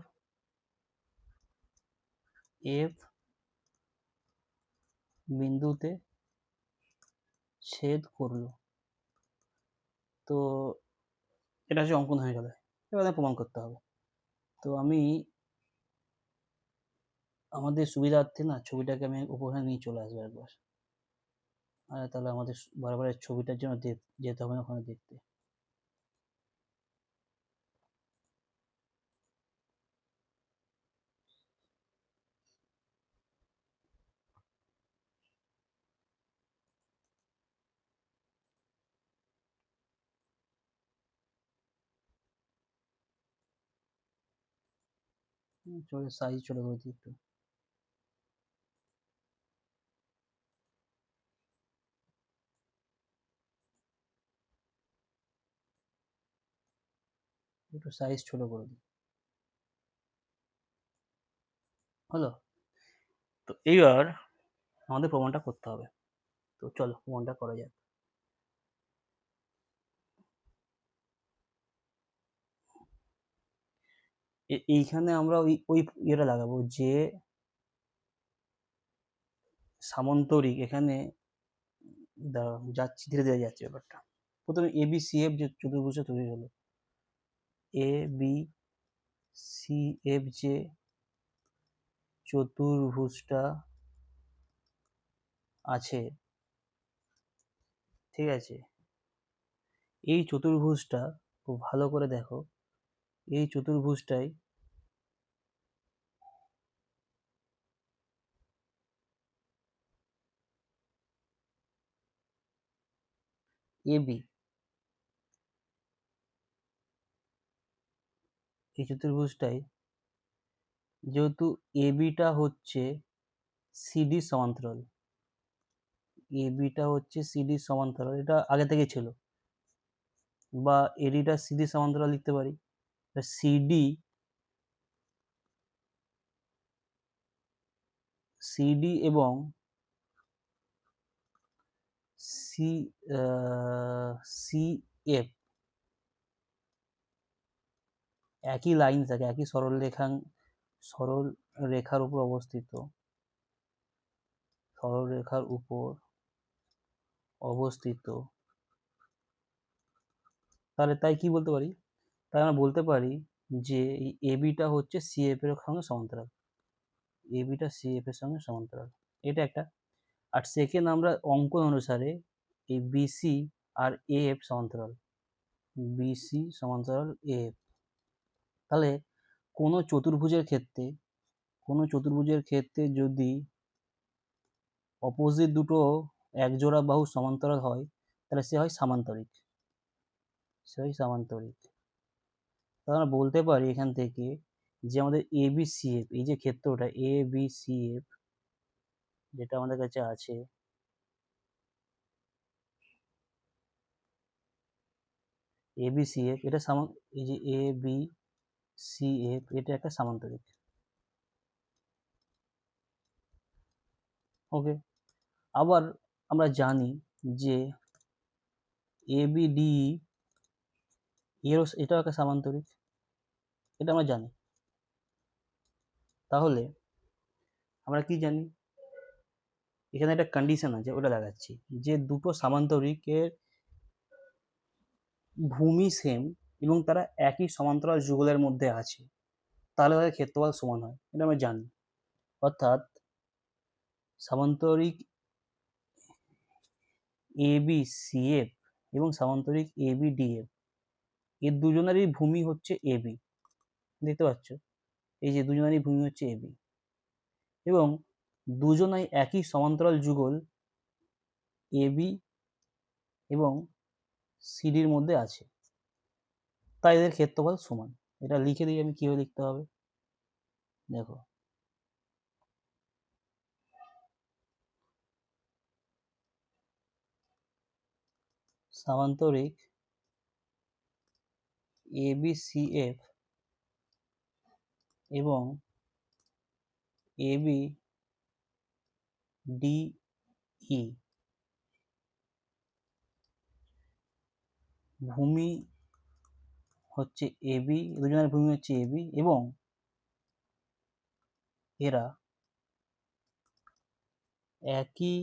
এফ বিন্দুতে ছেদ করলো। তো এটা হচ্ছে অঙ্কন হয়ে গেল। এবার প্রমাণ করতে হবে। তো আমি আমাদের সুবিধার্থে না ছবিটাকে আমি উপরে নিয়ে চলে আসবো একবার। আর তাহলে আমাদের বারবার ছবিটার জন্য যেতে হবে না ওখানে দেখতে। চলে সাইজ চলে করে দিই একটু। একটু সাইজ ছোট করে দিই, হলো। তো এইবার আমাদের প্রমাণটা করতে হবে। তো চলো প্রমাণটা করা যাক। এইখানে আমরা ওই ওই ইয়েটা লাগাবো যে সামান্তরিক, এখানে যাচ্ছি ধীরে ধীরে যাচ্ছে ব্যাপারটা। প্রথমে এ বি সি এফ যে চতুর্ভুজটা তৈরি হলো, এ বি সি এফ যে চতুর্ভুজটা আছে, ঠিক আছে, এই চতুর্ভুজটা খুব ভালো করে দেখো, এই চতুর্ভুজটাই এ বি। এই চতুর্ভুজটাই, যেহেতু এ বিটা হচ্ছে সিডি সমান্তরাল, এ বিটা হচ্ছে সিডি সমান্তরাল, এটা আগে থেকে ছিল, বা এডিটা সিডি সমান্তরাল লিখতে পারি। সিডি সিডি এবং সি সি এফ একই লাইন থাকে, একই সরল রেখার উপর অবস্থিত, সরল রেখার উপর অবস্থিত। তাহলে তাই কি বলতে পারি, তাই আমরা বলতে পারি যে এই এবিটা হচ্ছে সিএফ এর সঙ্গে সমান্তরাল, এবিটা সিএফ এর সঙ্গে সমান্তরাল। এটা একটা। আর সেকেন্ড, আমরা অঙ্কন অনুসারে এই বিসি আর এএফ সমান্তরাল, বিসি সমান্তরাল এএফ। তাহলে কোনো চতুর্ভুজের ক্ষেত্রে যদি অপোজিট দুটো একজোড়া বাহু সমান্তরাল হয় তাহলে সে হয় সামান্তরিক। তাহলে আমরা বলতে পারি এখান থেকে যে আমাদের এবিসিএফ, এই যে ক্ষেত্রটা এবিসিএফ যেটা আমাদের কাছে আছে, এবিসিএফ এটা এই যে এবিসিএফ এটা একটা সামান্তরিক। ওকে, আবার আমরা জানি যে এবিডি এটাও একটা সামান্তরিক, এটা আমরা জানি। তাহলে আমরা কি জানি, এখানে একটা কন্ডিশন আছে ওটা দেখাচ্ছি, যে দুটো সামান্তরিকের ভূমি সেম এবং তারা একই সমান্তরাল যুগলের মধ্যে আছে, তাহলে তাদের ক্ষেত্রফল সমান হয়, এটা আমরা জানি। অর্থাৎ সামান্তরিক এবিসিএফ এবং সামান্তরিক এবিডিএফ এর দুজনেরই ভূমি হচ্ছে এবি, দেখতে পাচ্ছ, এই যে দুজনেরই ভূমি হচ্ছে এবি এবং দুজনাই একই সমান্তরাল যুগল এবি এবং সিডির মধ্যে আছে, তাই এদের ক্ষেত্রফল সমান। এটা লিখে দিই আমি, কিভাবে লিখতে হবে দেখো, সামান্তরিক এবিসিএফ এবং এবিডিই ভূমি হচ্ছে এবি, দুজনের ভূমি হচ্ছে এবি এবং এরা একই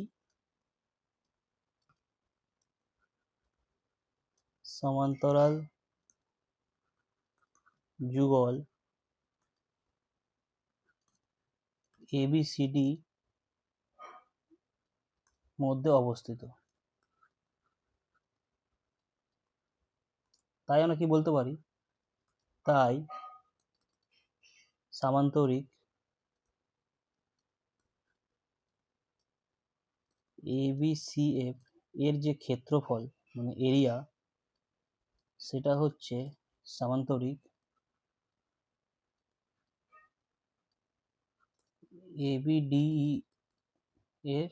সমান্তরাল যুগল এবিসিডি মধ্যে অবস্থিত। তাই আমরা কি বলতে পারি, তাই সামান্তরিক এবিসিএফ এর যে ক্ষেত্রফল মানে এরিয়া, সেটা হচ্ছে সামান্তরিক এবিডিই এর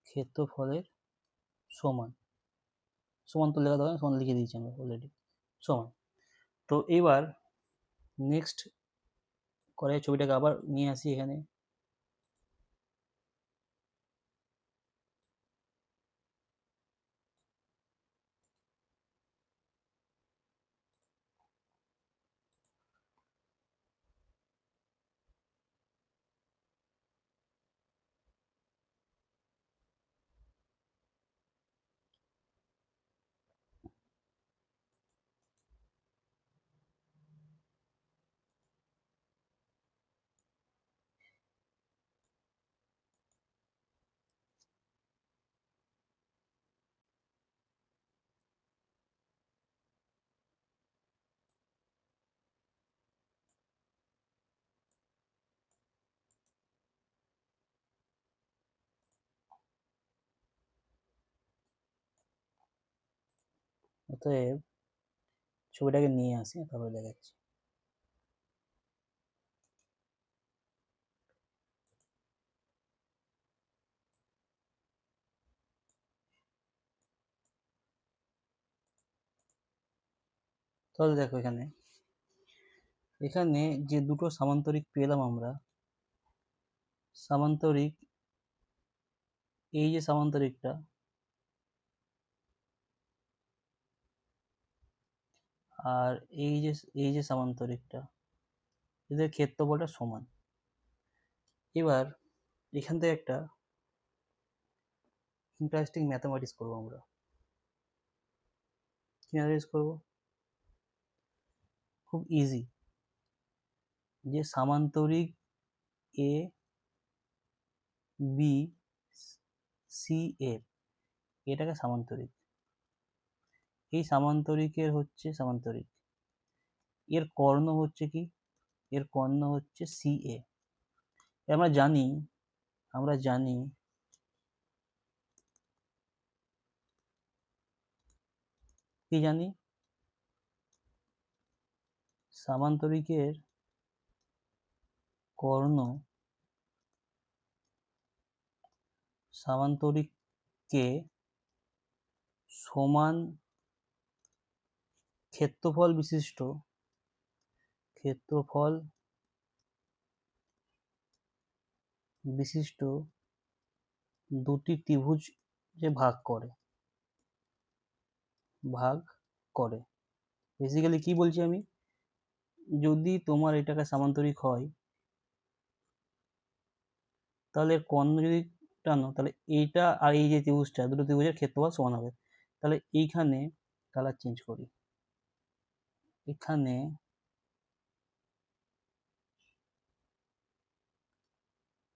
ক্ষেত্রফলের সমান। সমান তো লেখা দরকার, সমান লিখে দিয়েছি আমরা অলরেডি, সমান। তো এবার নেক্সট করে ছবিটাকে আবার নিয়ে আসি এখানে, অতএব ছবিটাকে নিয়ে আসি তারপরে দেখাচ্ছি। তাহলে দেখো এখানে এখানে যে দুটো সামান্তরিক পেলাম আমরা, সামান্তরিক এই যে সামান্তরিকটা আর এই যে সামান্তরিকটা, এদের ক্ষেত্রফলটা সমান। এবার এখান থেকে একটা ইন্টারেস্টিং ম্যাথমেটিক্স করবো আমরা। কি ম্যাথমেটিক্স করবো, খুব ইজি, যে সামান্তরিক এ বি সি এর, এটাকে সামান্তরিক, এই সামান্তরিকের হচ্ছে সামান্তরিক, এর কর্ণ হচ্ছে কি, এর কর্ণ হচ্ছে সি এ। আমরা জানি, আমরা জানি কি জানি, সামান্তরিকের কর্ণ সামান্তরিককে সমান ক্ষেত্রফল বিশিষ্ট, ক্ষেত্রফল বিশিষ্ট দুটি ত্রিভুজ যে ভাগ করে, ভাগ করে। বেসিক্যালি কি বলছি আমি, যদি তোমার এটাকে সামান্তরিক হয় তাহলে কর্ণ যদি টানো তাহলে এইটা আর এই যে ত্রিভুজটা, দুটো ত্রিভুজের ক্ষেত্রফল সমান হবে। তাহলে এইখানে কালার চেঞ্জ করি, এখানে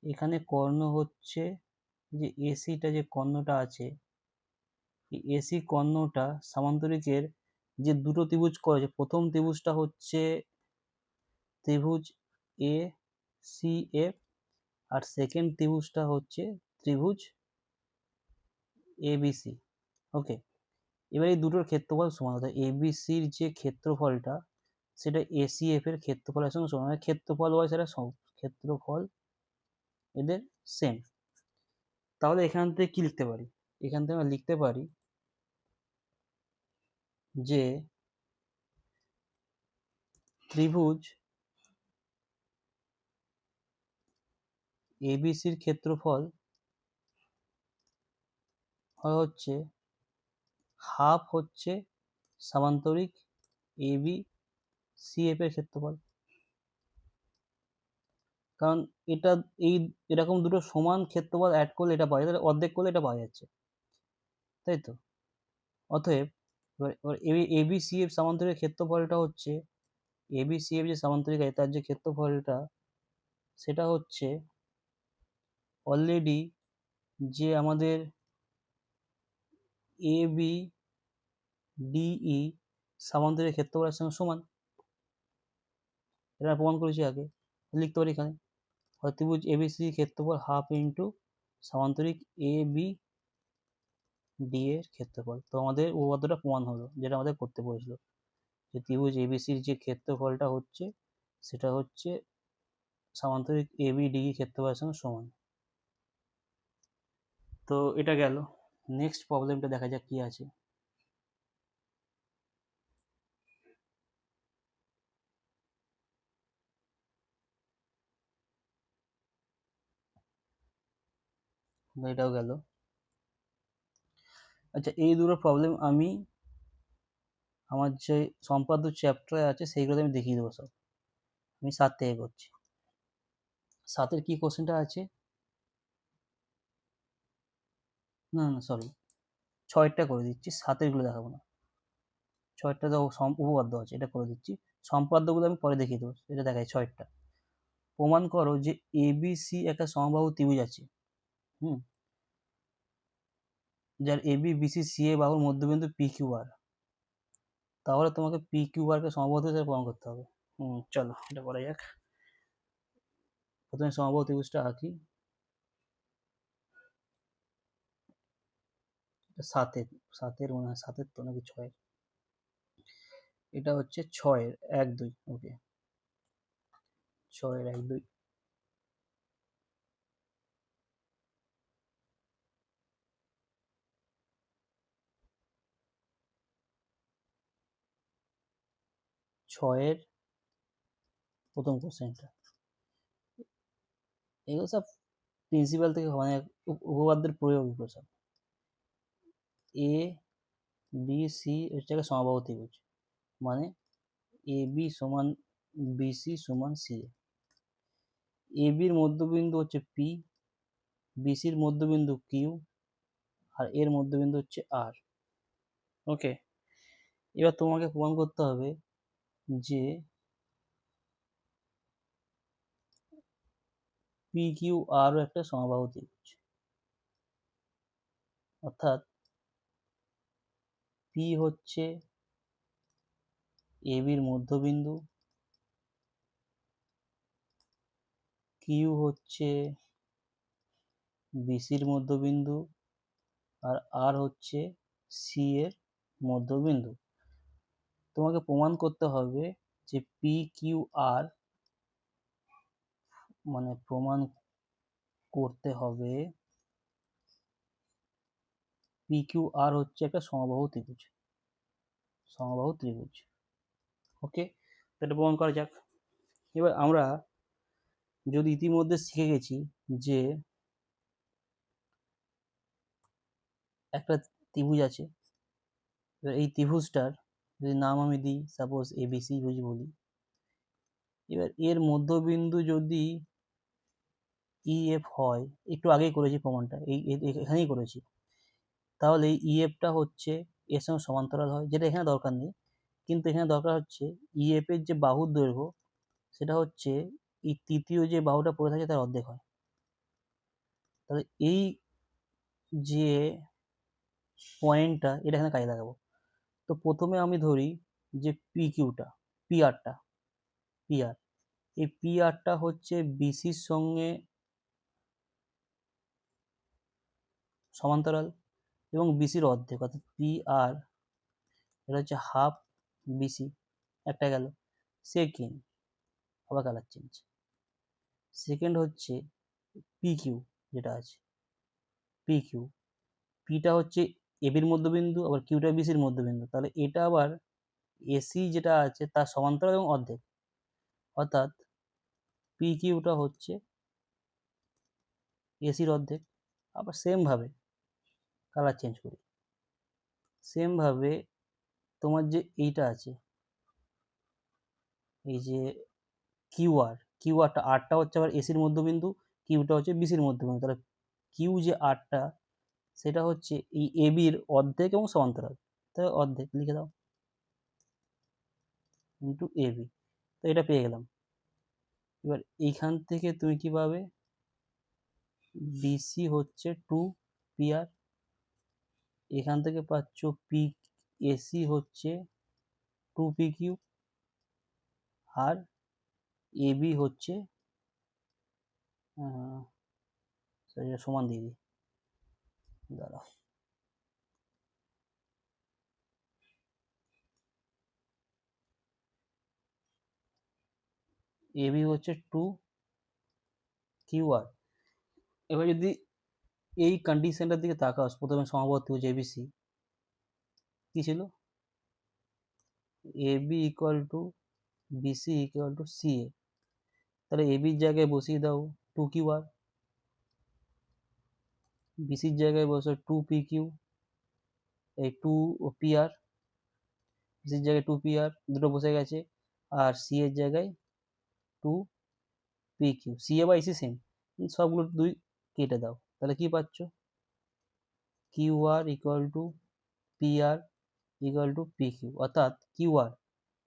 এখানে কর্ণ হচ্ছে যে এসিটা, যে কর্ণটা আছে এই এসি কর্ণটা সামান্তরিকের যে দুটো ত্রিভুজ করেছে, প্রথম ত্রিভুজটা হচ্ছে ত্রিভুজ এ সি এফ, আর সেকেন্ড ত্রিভুজটা হচ্ছে ত্রিভুজ এবিসি। ওকে, এবার এই দুটোর ক্ষেত্রফল সমান, অর্থাৎ এবিসির যে ক্ষেত্রফলটা সেটা এসিএফ এর ক্ষেত্রফলের সঙ্গে সমান, ক্ষেত্রফল হয় সেটা ক্ষেত্রফল এদের সেম। তাহলে এখান থেকে কি লিখতে পারি, এখান থেকে আমরা লিখতে পারি যে ত্রিভুজ এবিসির ক্ষেত্রফল হচ্ছে হাফ হচ্ছে সামান্তরিক এবি সিএফ এর ক্ষেত্রফল। কারণ এটা এই এরকম দুটো সমান ক্ষেত্রফল অ্যাড করলে এটা পাওয়া যায়, তাহলে অর্ধেক করলে এটা পাওয়া যাচ্ছে, তাই তো। অতএব এবার এবিসিএফ সামান্তরিক ক্ষেত্রফলটা হচ্ছে, এবিসিএফ যে সামান্তরিক আছে তার যে ক্ষেত্রফলটা সেটা হচ্ছে অলরেডি যে আমাদের এ বি ডিই সামান্তরিক ক্ষেত্রফলের সঙ্গে সমান, এটা প্রমাণ করেছি আগে। লিখতে পারি এখানে ত্রিভুজ এবিসি ক্ষেত্রফল half into সামান্তরিক A B D এর ক্ষেত্রফল। তো আমাদের উপপাদ্যটা প্রমাণ হলো, যেটা আমাদের করতে বলেছিল, যে ত্রিভুজ এবিসির যে ক্ষেত্রফলটা হচ্ছে সেটা হচ্ছে সামান্তরিক এ বি ডি ক্ষেত্রফলের সঙ্গে সমান। তো এটা গেল, নেক্সট প্রবলেমটা দেখা যাক কি আছে। এটাও গেল। আচ্ছা, এই দুটো প্রবলেম আমি আমার যে সম্পাদ্য চ্যাপ্টারে আছে সেইগুলোতে আমি দেখিয়ে দেবো সব। আমি 7 থেকে করছি। 7-এর কি কোশ্চেনটা আছে, না না সরি, 6-টা করে দিচ্ছি, 7-এর গুলো দেখাবো না। 6-টা তো উপপাদ্য আছে, এটা করে দিচ্ছি। সম্পাদ্যগুলো আমি পরে দেখিয়ে দেবো, এটা দেখাই 6-টা। প্রমাণ করো যে এবিসি একটা সমবাহু ত্রিভুজ আছে, হুম, যার এবি বিসি সি এ বাহুর মধ্যবিন্দু পি কিউ আর। তাহলে তোমাকে পি কিউ আর কে সমবাহু ত্রিভুজ প্রমাণ করতে হবে। চলো এটা করা যাক। প্রথমে সমবাহু ত্রিভুজটা আঁকি। 7-এর, 7-এর মনে হয়, 7-এর তো নাকি 6-এর, এটা হচ্ছে 6-এর 1 2। ওকে, 6-এর 1 2, 6-এর প্রথম কোশ্চেনটা। এগুলো সব প্রিন্সিপাল থেকে মানে উপপাদ্যের প্রয়োগ, এগুলো সব। এ বি সি হচ্ছে সমবাহু ত্রিভুজ, মানে এ বি সমান বিসি সমান সি এ। এ বির মধ্যবিন্দু হচ্ছে পি, বিসির মধ্যবিন্দু কিউ, আর এর মধ্যবিন্দু হচ্ছে আর। ওকে, এবার তোমাকে প্রমাণ করতে হবে যে পি কিউ আরও একটা সমবাহু ত্রিভুজ। অর্থাৎ পি হচ্ছে এ বির মধ্যবিন্দু, কিউ হচ্ছে বিসির মধ্যবিন্দু, আর আর হচ্ছে সি এর মধ্যবিন্দু। তোমাকে প্রমাণ করতে হবে যে পি কিউ আর, মানে প্রমাণ করতে হবে পি কিউ আর হচ্ছে একটা সমবাহু ত্রিভুজ, সমবাহু ত্রিভুজ। ওকে, এটা প্রমাণ করা যাক। এবার আমরা যদি ইতিমধ্যে শিখে গেছি যে একটা ত্রিভুজ আছে, এই ত্রিভুজটার যদি নাম আমি দিই, সাপোজ এবিসি বলি, এবার এর মধ্যবিন্দু যদি ইএফ হয়, একটু আগেই করেছি প্রমাণটা, এখানেই করেছি, তাহলে ইএফটা হচ্ছে এর সঙ্গে সমান্তরাল হয়, যেটা এখানে দরকার নেই, কিন্তু এখানে দরকার হচ্ছে ইএফ এর যে বাহুর দৈর্ঘ্য সেটা হচ্ছে এই তৃতীয় যে বাহুটা পড়ে থাকে তার অর্ধেক হয়। তাহলে এই যে পয়েন্টটা, এটা এখানে কাজে লাগাবো। তো প্রথমে আমি ধরি যে পি কিউটা, পি আরটা, পি আর, এই পি আরটা হচ্ছে বিসির সঙ্গে সমান্তরাল এবং বিসির অর্ধেক, অর্থাৎ পি আর এটা হচ্ছে হাফ বিসি, একটা গেল। সেকেন্ড, আবার কালার চেঞ্জ, সেকেন্ড হচ্ছে পি কিউ, যেটা আছে পি কিউ, পিটা হচ্ছে এবির মধ্যবিন্দু, আবার কিউটা বিসির মধ্যবিন্দু, তাহলে এটা আবার এসি যেটা আছে তার সমান্তরাল এবং অর্ধেক, অর্থাৎ পি কিউটা হচ্ছে এসির অর্ধেক। আবার সেমভাবে কালার চেঞ্জ করি, সেমভাবে তোমার যে এইটা আছে, এই যে কিউআর, কিউআরটা, আরটা হচ্ছে আবার এসির মধ্যবিন্দু, কিউটা হচ্ছে বিসির মধ্যবিন্দু, তাহলে কিউ যে আরটা সেটা হচ্ছে এই এবির অর্ধেক এবং সমান্তরাল, তাহলে অর্ধেক লিখে দাও ইন্টু এবি, তো এটা পেয়ে গেলাম। এবার এইখান থেকে তুমি কি পাবে, বিসি হচ্ছে 2 পিআর, এখান থেকে পাচ্ছ পি এসি হচ্ছে 2 পি কিউ, আর এবি হচ্ছে সমান দিয়ে দিই, দাঁড়াও, এবি হচ্ছে 2 কিউ আর। এবার যদি এই কন্ডিশনটার দিকে তাকাও, প্রথমে সমবাহু ত্রিভুজ এবিসি কি ছিল, AB equal to BC equal to CA, তাহলে এবির জায়গায় বসিয়ে দাও 2 কিউ আর, বিসির জায়গায় বসো 2 পি কিউ, এই 2 পিআর, বিসির জায়গায় 2 পিআর, দুটো বসে গেছে, আর সি এর জায়গায় 2 P Q, C A by C same, সবগুলো 2 কেটে দাও, তাহলে কি পাচ্ছ, Q R equal to P R equal to P Q, অর্থাৎ কিউ আর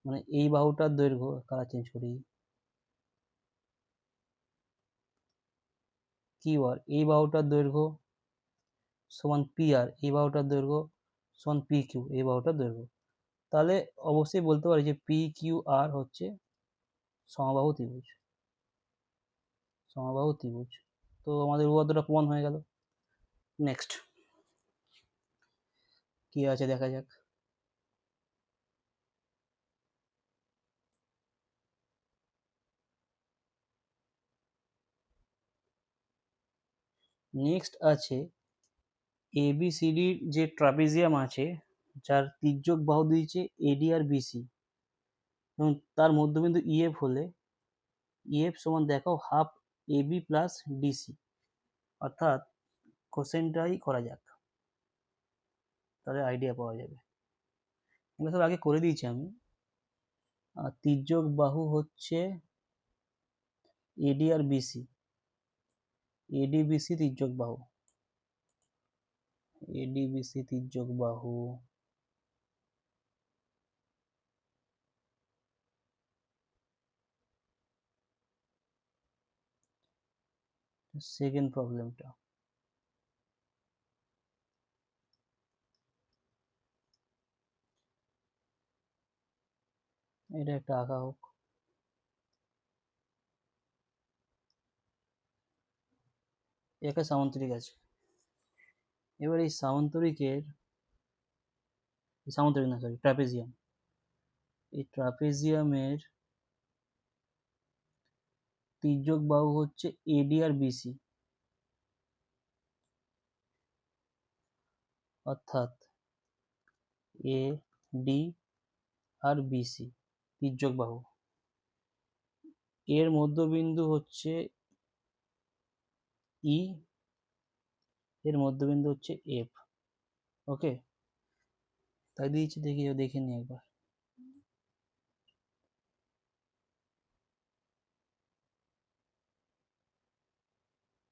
মানে এই বাহুটার দৈর্ঘ্য, কালার চেঞ্জ করি, কিউ আর এই বাহুটার দৈর্ঘ্য সমান পি আর এই বাহুটার দৈর্ঘ্য সমান পি কিউ এই বাহুটার দৈর্ঘ্য, তাহলে অবশ্যই বলতে পারি যে পি কিউ আর হচ্ছে সমবাহু ত্রিভুজ, সমবাহু ত্রিভুজ। তো আমাদের উপপাদ্যটা প্রমাণ হয়ে গেল। নেক্সট কি আছে দেখা যাক। নেক্সট আছে এবিসিডির যে ট্রাপিজিয়াম আছে, যার তির্যক বাহু দিয়েছে এডি আর বিসি, এবং তার মধ্যবিন্দু ইএফ হলে ইএফ সমান দেখাও হাফ এবি প্লাস ডিসি, অর্থাৎ কোশ্চেনটাই করা যাক, তাহলে আইডিয়া পাওয়া যাবে। এগুলো সব আগে করে দিয়েছি আমি। আর তির্যক বাহু হচ্ছে এডি আর বিসি, এডি বিসি তির্যক বাহু, এডি বিসি তির্যক বাহু, সেকেন্ড প্রবলেমটা, এটা একটা আঁকা হোক। একটা সামান্তরিক আছে। এবার এই সামান্তরিকের, সামান্তরিক না সরি, ট্রাপিজিয়াম, এই ট্রাপিজিয়ামের তির্যক বাহু হচ্ছে এডি আর বিসি, অর্থাৎ এ ডি আর বিসি তির্যক বাহু। এর মধ্যবিন্দু হচ্ছে ই, এর মধ্যবিন্দু হচ্ছে এফ। ওকে, তাই দিয়েছি, দেখে নি একবার।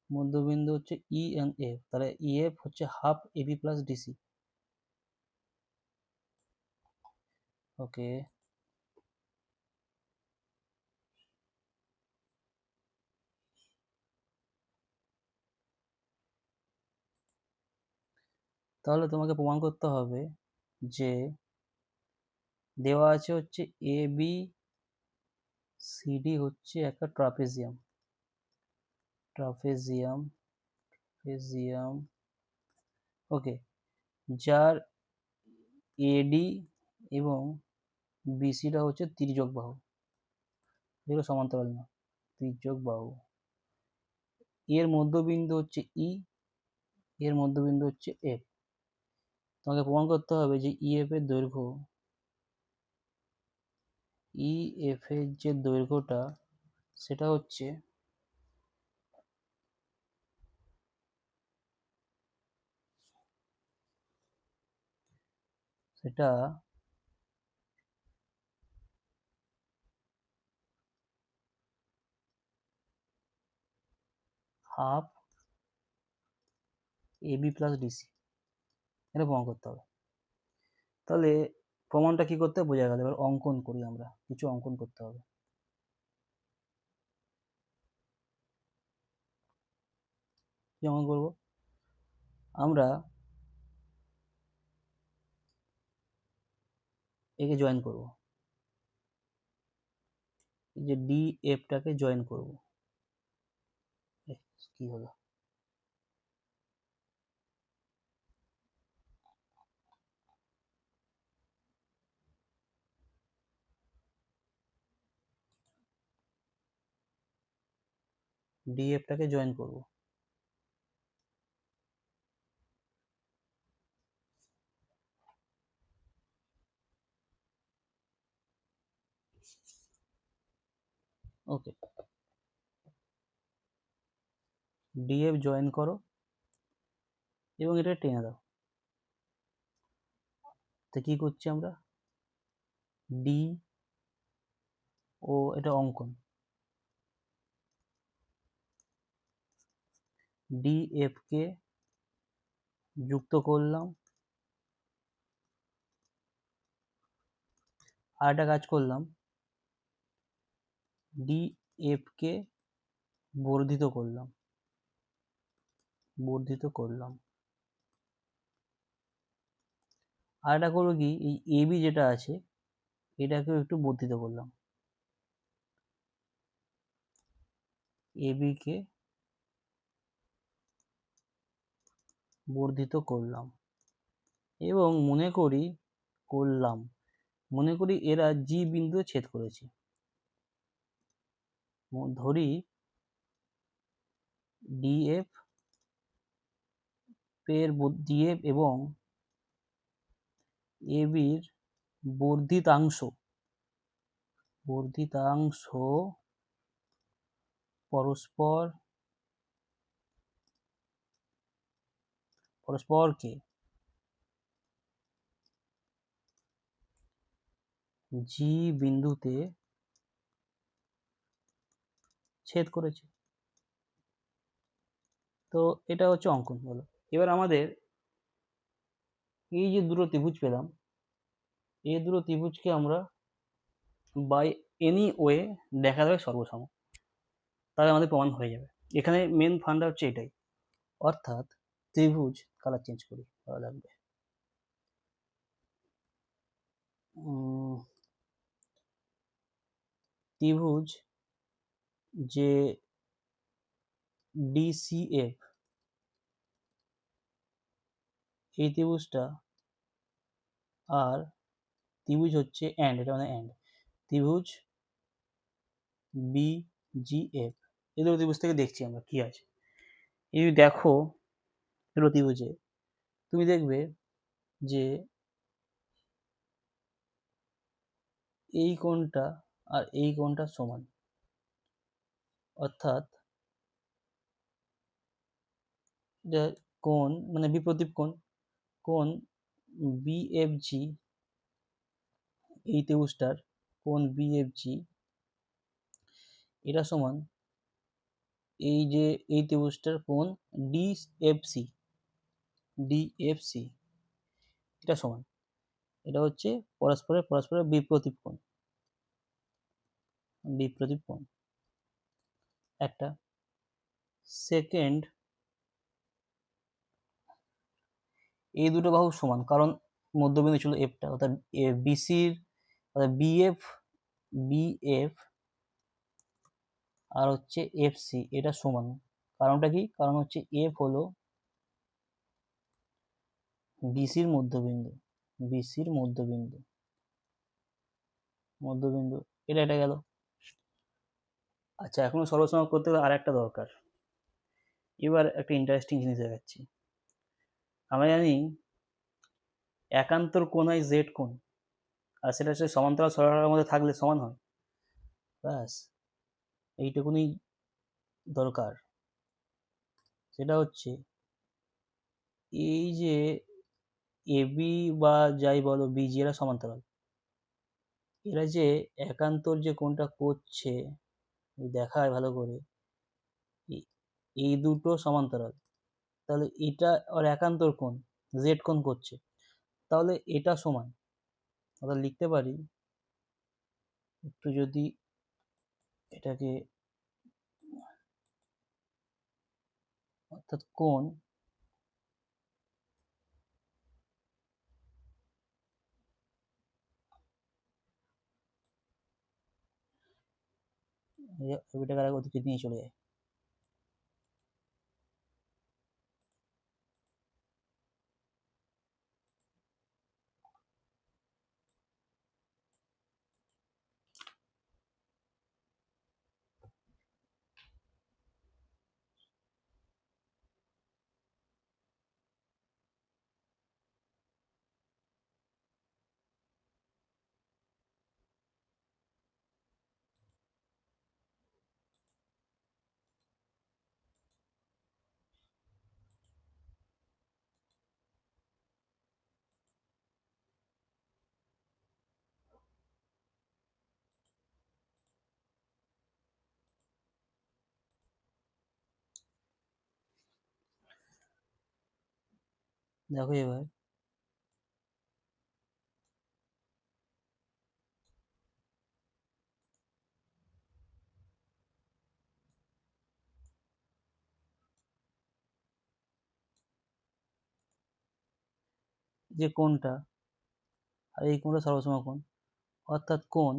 মধ্যবিন্দু হচ্ছে ই এন্ড এফ, তাহলে ইএফ হচ্ছে হাফ এবি প্লাস ডিসি। ওকে, তাহলে তোমাকে প্রমাণ করতে হবে যে দেওয়া আছে হচ্ছে এ বি সিডি হচ্ছে একটা ট্রাপিজিয়াম, ট্রাপিজিয়াম ট্রাপিজিয়াম ওকে, যার এডি এবং বিসিটা হচ্ছে তির্যক বাহু, যেগুলো সমান্তরাল না, তির্যক বাহু। এর মধ্যবিন্দু হচ্ছে ই, এর মধ্যবিন্দু হচ্ছে এফ। তোমাকে প্রমাণ করতে হবে যে ইএফ এর দৈর্ঘ্য, ইএফ এর যে দৈর্ঘ্যটা সেটা হচ্ছে সেটা হাফ এবি প্লাস ডিসি, এটা প্রমাণ করতে হবে। তাহলে প্রমাণটা কি করতে বোঝা গেল। এবার অঙ্কন করি, আমরা কিছু অঙ্কন করতে হবে। কি অঙ্কন করব? আমরা একে জয়েন করব, এই যে ডি এফটাকে জয়েন করব। কি হলো, ডি এফটাকে জয়েন করব। ওকে, ডি এফ জয়েন করো এবং এটা টেনে দাও। তো কি করছি আমরা, ডি ও এটা অঙ্কন, ডি এফ কে যুক্ত করলাম, আর একটা কাজ করলাম, ডি এফ কে বর্ধিত করলাম, বর্ধিত করলাম। আর একটা করবো কি, এই এবি যেটা আছে এটাকেও একটু বর্ধিত করলাম, এবি কে বর্ধিত করলাম এবং মনে করি এরা জি বিন্দু ছেদ করেছে। ধরি ডিএফ এর ডিএফ এবং এবির বর্ধিতাংশ বর্ধিতাংশ পরস্পরকে জি বিন্দুতে ছেদ করেছে। তো এটা হচ্ছে অঙ্কন হলো। এবার আমাদের এই যে দুটো ত্রিভুজ পেলাম, এই দুটো ত্রিভুজকে আমরা বাই এনি ওয়ে দেখা যাবে সর্বসম, তাহলে আমাদের প্রমাণ হয়ে যাবে। এখানে মেন ফান্ডা হচ্ছে এটাই, অর্থাৎ ত্রিভুজ, কালার চেঞ্জ করি ভালো লাগবে, ত্রিভুজ যে ডিসিএফ, এই ত্রিভুজটা, আর ত্রিভুজ হচ্ছে অ্যান্ড, এটা মানে অ্যান্ড, ত্রিভুজ বিজিএফ, এই দুটো ত্রিভুজ থেকে দেখছি আমরা কি আছে। এই দেখো দুটো ত্রিভুজে তুমি দেখবে যে এই কোণটা আর এই কোণটা সমান, অর্থাৎ এটা কোণ মানে বিপ্রতীপ কোণ, কোণ বিএফজি, এই ত্রিভুজটার কোণ বিএফজি এটা সমান এই যে এই ত্রিভুজটার কোণ ডিএফসি, ডিএফসি এটা সমান, এটা হচ্ছে পরস্পরের বিপ্রতীপ কোণ, বিপ্রতীপ কোণ একটা। সেকেন্ড, এই দুটো বাহু সমান কারণ মধ্যবিন্দু ছিল এফটা, অর্থাৎ বিসির, অর্থাৎ বিএফ, বিএফ আর হচ্ছে এফসি এটা সমান। কারণটা কি? কারণ হচ্ছে এফ হলো বিসির মধ্যবিন্দু, বিসির মধ্যবিন্দু, মধ্যবিন্দু এটা গেল। আচ্ছা, এখনো সর্বসম করতে হলে আর একটা দরকার। এবার একটা ইন্টারেস্টিং জিনিস দেখাচ্ছি। আমরা জানি একান্তর কোণ হয় জেড কোণ, আর সেটা হচ্ছে সমান্তরাল সরলরেখার মধ্যে থাকলে সমান হয়। ব্যাস, এইটুকুনি দরকার। সেটা হচ্ছে এই যে এবি বা যাই বলো বিজি এরা সমান্তরাল, এরা যে একান্তর যে কোণটা করছে দেখায় ভালো করে, এই দুটো সমান্তরাল, তাহলে এটা আর একান্তর কোণ জেড কোণ করছে, তাহলে এটা সমান। আমরা লিখতে পারি, একটু যদি এটাকে, অর্থাৎ কোণ ছবিটাকে আর অতিকে নিয়ে চলে যায়। দেখো এবার যে কোণটা আর এই কোণটা সর্বসম কোণ, অর্থাৎ কোণ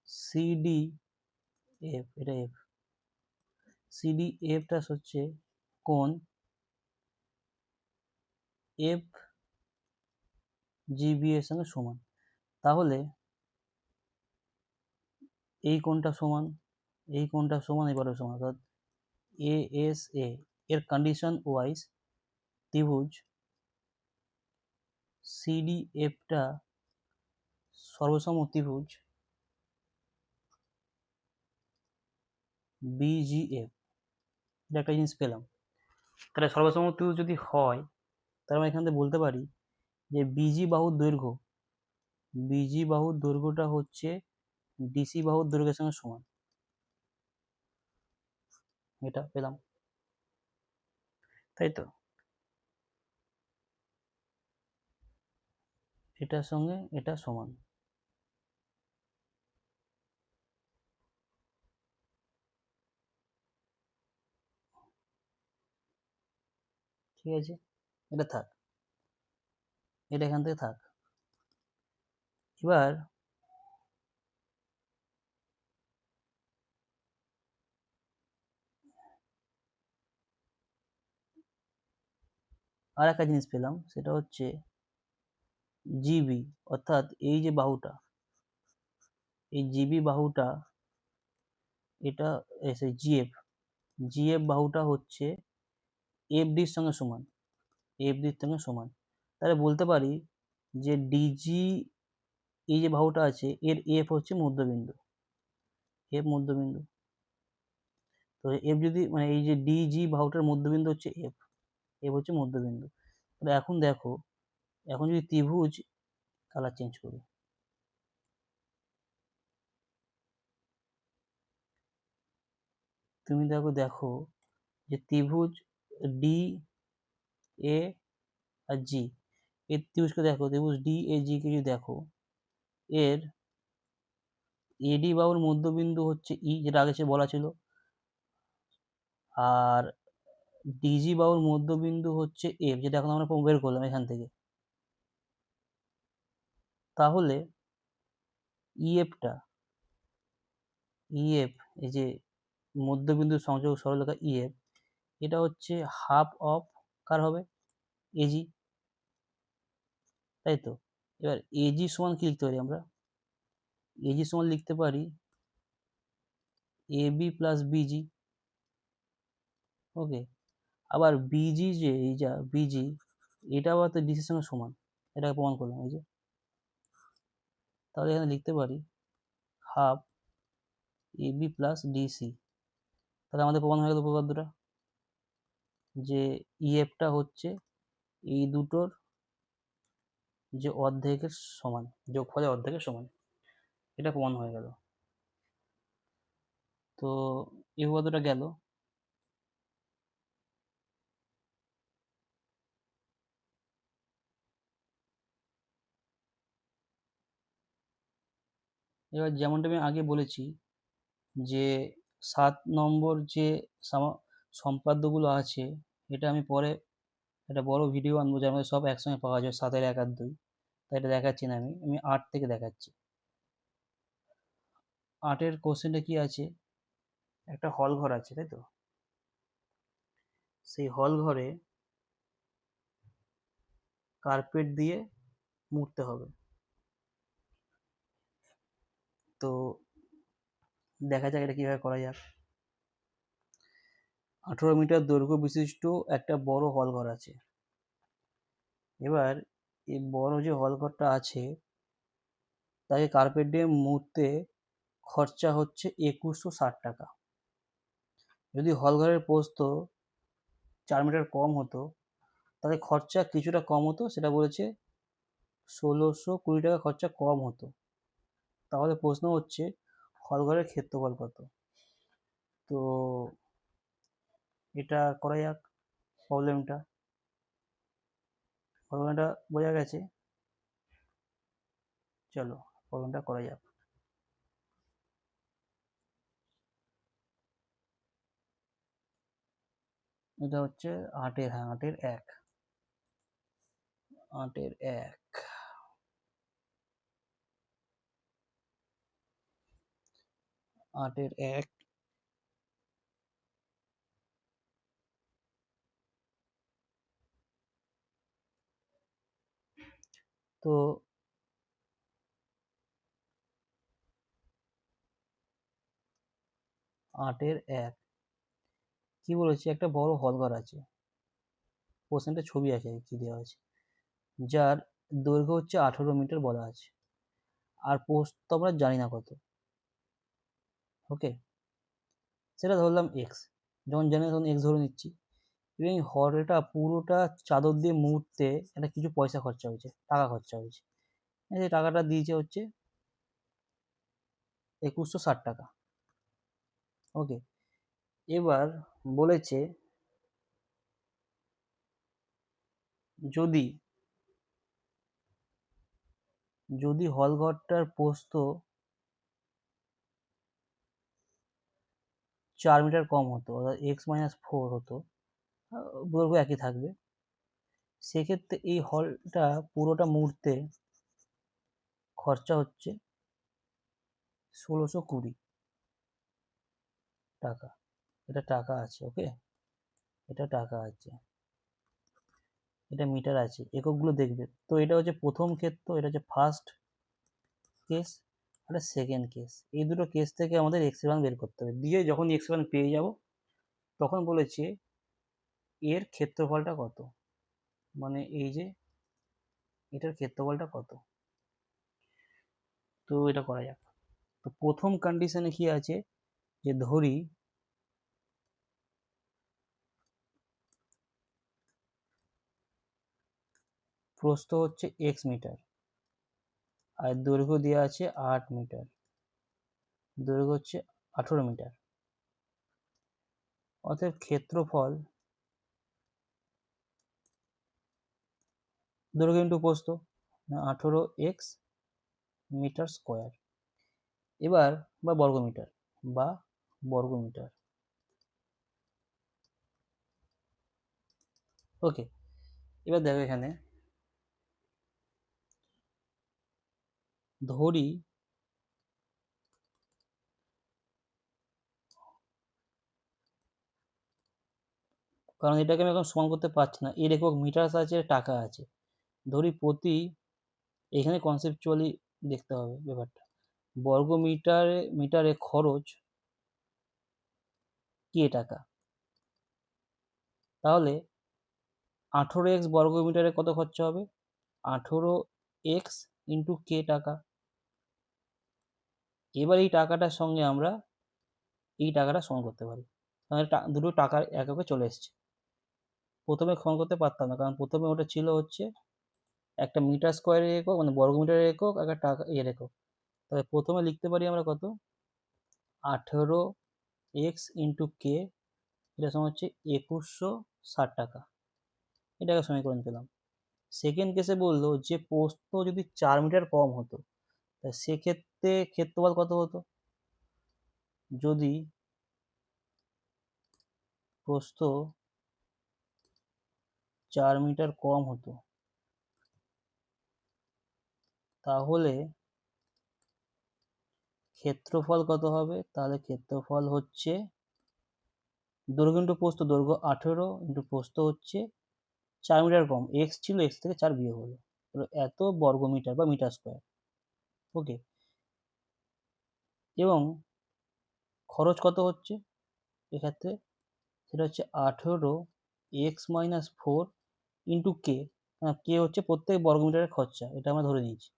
সিডি এফ, এটা এফ, সিডি এফটা হচ্ছে কোণ এফ জিবি এর সঙ্গে সমান। তাহলে এই কোণটা সমান, এই কোণটা সমান, এবারে সমান, অর্থাৎ এ এস এ এর কন্ডিশন ওয়াইজ ত্রিভুজ সিডি এফটা সর্বসম ত্রিভুজ বিজিএফ, এটা একটা জিনিস পেলাম। তাহলে সর্বসম ত্রিভুজ যদি হয়, তাহলে আমরা এখান থেকে বলতে পারি যে বিজি বাহুর দৈর্ঘ্য, বিজি বাহুর দৈর্ঘ্যটা হচ্ছে ডিসি বাহুর দৈর্ঘ্যের সঙ্গে সমান। এটা পেলাম, তাই তো? এটার সঙ্গে এটা সমান। ঠিক আছে, এটা থাক, এটা এখান থেকে থাক। এবার আর একটা জিনিস পেলাম, সেটা হচ্ছে জিবি, অর্থাৎ এই যে বাহুটা, এই জিবি বাহুটা, এটা সেই জিএফ, জিএফ বাহুটা হচ্ছে এফডির সঙ্গে সমান, এফডির সঙ্গে সমান। তাহলে বলতে পারি যে ডিজি, এই যে বাহুটা আছে এর এফ হচ্ছে মধ্যবিন্দু, এফ মধ্যবিন্দু। তো এফ যদি মানে এই যে ডিজি বাহুটার মধ্যবিন্দু হচ্ছে এফ, এফ হচ্ছে মধ্যবিন্দু। তাহলে এখন দেখো, এখন যদি ত্রিভুজ, কালার চেঞ্জ করি, তুমি দেখো দেখো যে ত্রিভুজ ডি এ আর জি, এর ত্রিভুজকে দেখো, ত্রিভুজ ডি এ জি কে যদি দেখো, এর এডি বাহুর মধ্যবিন্দু হচ্ছে ই, যেটা আগে সে বলা ছিল, আর ডিজি বাহুর মধ্যবিন্দু হচ্ছে এফ, যেটা এখন আমরা বের করলাম এখান থেকে। তাহলে ইএফটা, ইএফ, এই যে মধ্যবিন্দু সংযোগ সরলরেখা ইএফ, এটা হচ্ছে হাফ অফ কার হবে, এজি, তাই তো। এবার এজি সমান কি লিখতে পারি আমরা, এজি সমান লিখতে পারি এবি প্লাস বিজি। ওকে, আবার বিজি, যে এই যা বিজি, এটা আবার তো ডিসির সঙ্গে সমান, এটাকে প্রমাণ করলাম এই যে। তাহলে এখানে লিখতে পারি হাফ এবি প্লাস ডিসি। তাহলে আমাদের প্রমাণ হয়ে গেল উপপাদ্যটা, যে ইএফটা হচ্ছে এই দুটোর যে অর্ধেকের সমান, যোগফলের অর্ধেকের সমান, এটা প্রমাণ হয়ে গেল। তো এই উপপাদ্যটা গেল। এবার যেমনটা আমি আগে বলেছি, যে 7 নম্বর যে সম্পাদ্যগুলো আছে, এটা আমি পরে একটা বড় ভিডিও আনবো, যার মধ্যে সব একসঙ্গে পাওয়া যায়, 7-এর 1 আর 2। তাই এটা দেখাচ্ছি না, আমি 8 থেকে দেখাচ্ছি। 8-এর কোশ্চেনটা কি আছে, একটা হল ঘর আছে, তাই তো। সেই হল ঘরে কার্পেট দিয়ে মুড়তে হবে। তো দেখা যাক এটা কিভাবে করা যাক। 18 মিটার দৈর্ঘ্য বিশিষ্ট একটা বড় হল ঘর আছে। এবার এই বড় যে হল ঘরটা আছে, তাকে কার্পেট দিয়ে মুড়তে খরচা হচ্ছে 2160 টাকা। যদি হল ঘরের প্রস্থ 4 মিটার কম হতো, তাহলে খরচা কিছুটা কম হতো, সেটা বলেছে 1620 টাকা খরচা কম হতো। তাহলে প্রশ্ন হচ্ছে হল ঘরের ক্ষেত্রফল কত। তো এটা করা যাক, প্রবলেমটা, প্রবলেমটা বোঝা গেছে। চলো প্রবলেমটা করা যাক। এটা হচ্ছে 8-এর, হ্যাঁ 8-এর 1, 8-এর 1, 8-এর 1। তো 8-এর 1 কি বলেছে, একটা বড় হলঘর আছে, কোশ্চেনটা ছবি আছে কি দেওয়া আছে, যার দৈর্ঘ্য হচ্ছে 18 মিটার বলা আছে, আর প্রস্থ তো আমরা জানি না কত। ওকে, সেটা ধরলাম এক্স, যখন জানি না তখন এক্স ধরে নিচ্ছি। এবং এই হলটা পুরোটা চাদর দিয়ে মুড়তে একটা কিছু পয়সা খরচা হয়েছে, টাকা খরচা হয়েছে। এই টাকাটা দিয়েছে হচ্ছে 2160 টাকা। ওকে, এবার বলেছে যদি, যদি হলঘরটার প্রস্থ 4 মিটার কম হতো, অর্থাৎ x-4 হতো, দৈর্ঘ্য একই থাকবে, সেক্ষেত্রে এই হলটা পুরোটা মুড়তে খরচা হচ্ছে 1620 টাকা। এটা টাকা আছে, ওকে, এটা টাকা আছে। এটা মিটার আছে, এককগুলো দেখবে। তো এটা হচ্ছে প্রথম ক্ষেত্র, এটা হচ্ছে ফার্স্ট কেস, আর সেকেন্ড কেস। এই দুটো কেস থেকে আমাদের এক্স এর মান বের করতে হবে। দিয়ে যখন এক্স এর মান পেয়ে যাব, তখন বলেছে এর ক্ষেত্রফলটা কত, মানে এই যে এটার ক্ষেত্রফলটা কত। তো এটা করা যাক। তো প্রথম কন্ডিশনে কি আছে, যে ধরি প্রস্থ হচ্ছে এক্স মিটার, আর দৈর্ঘ্য দেওয়া আছে 8 মিটার, দৈর্ঘ্য হচ্ছে 18 মিটার। অতএব ক্ষেত্রফল দৈর্ঘ্য ইন্টু প্রস্থ 18 মিটার স্কোয়ার। এবার বা বর্গমিটার, বা বর্গমিটার। ওকে, এবার দেখো এখানে ধরি কারণ এটাকে আমি এখন সমান করতে পারছি না, এর একক মিটার আছে, টাকা আছে। ধরি প্রতি, এখানে কনসেপচুয়ালি দেখতে হবে ব্যাপারটা, বর্গ মিটারে খরচ কে টাকা। তাহলে 18x বর্গ মিটারে কত খরচা হবে, 18x ইন্টু কে টাকা। এবার এই টাকাটার সঙ্গে আমরা এই টাকাটা সমান করতে পারি, তাহলে দুটো টাকার এককে চলে এসছে। প্রথমে সমান করতে পারতাম না, কারণ প্রথমে ওটা ছিল হচ্ছে একটা মিটার স্কোয়ারের একক, মানে বর্গ মিটারের একক, একটা টাকা এর একক। তবে প্রথমে লিখতে পারি আমরা কত, 18x ইন্টু কে, এটা সমান হচ্ছে 2160 টাকা। এটাকে সমীকরণ পেলাম। সেকেন্ড কেসে বললো যে প্রস্থ যদি 4 মিটার কম হতো, তা সেক্ষেত্রে ক্ষেত্রফল কত হতো। যদি প্রস্থ 4 মিটার কম হতো, তাহলে ক্ষেত্রফল কত হবে, তাহলে ক্ষেত্রফল হচ্ছে দৈর্ঘ্য ইন্টু প্রস্থ, দৈর্ঘ্য 18 ইন্টু প্রস্থ হচ্ছে 4 মিটার কম, এক্স ছিল, এক্স থেকে 4 বিয়োগ হলো, এত বর্গ মিটার বা মিটার স্কোয়ার। ওকে, এবং খরচ কত হচ্ছে এক্ষেত্রে, সেটা হচ্ছে 18x-4 ইন্টু কে। কে হচ্ছে প্রত্যেক বর্গমিটারের খরচা, এটা আমরা ধরে নিয়েছি।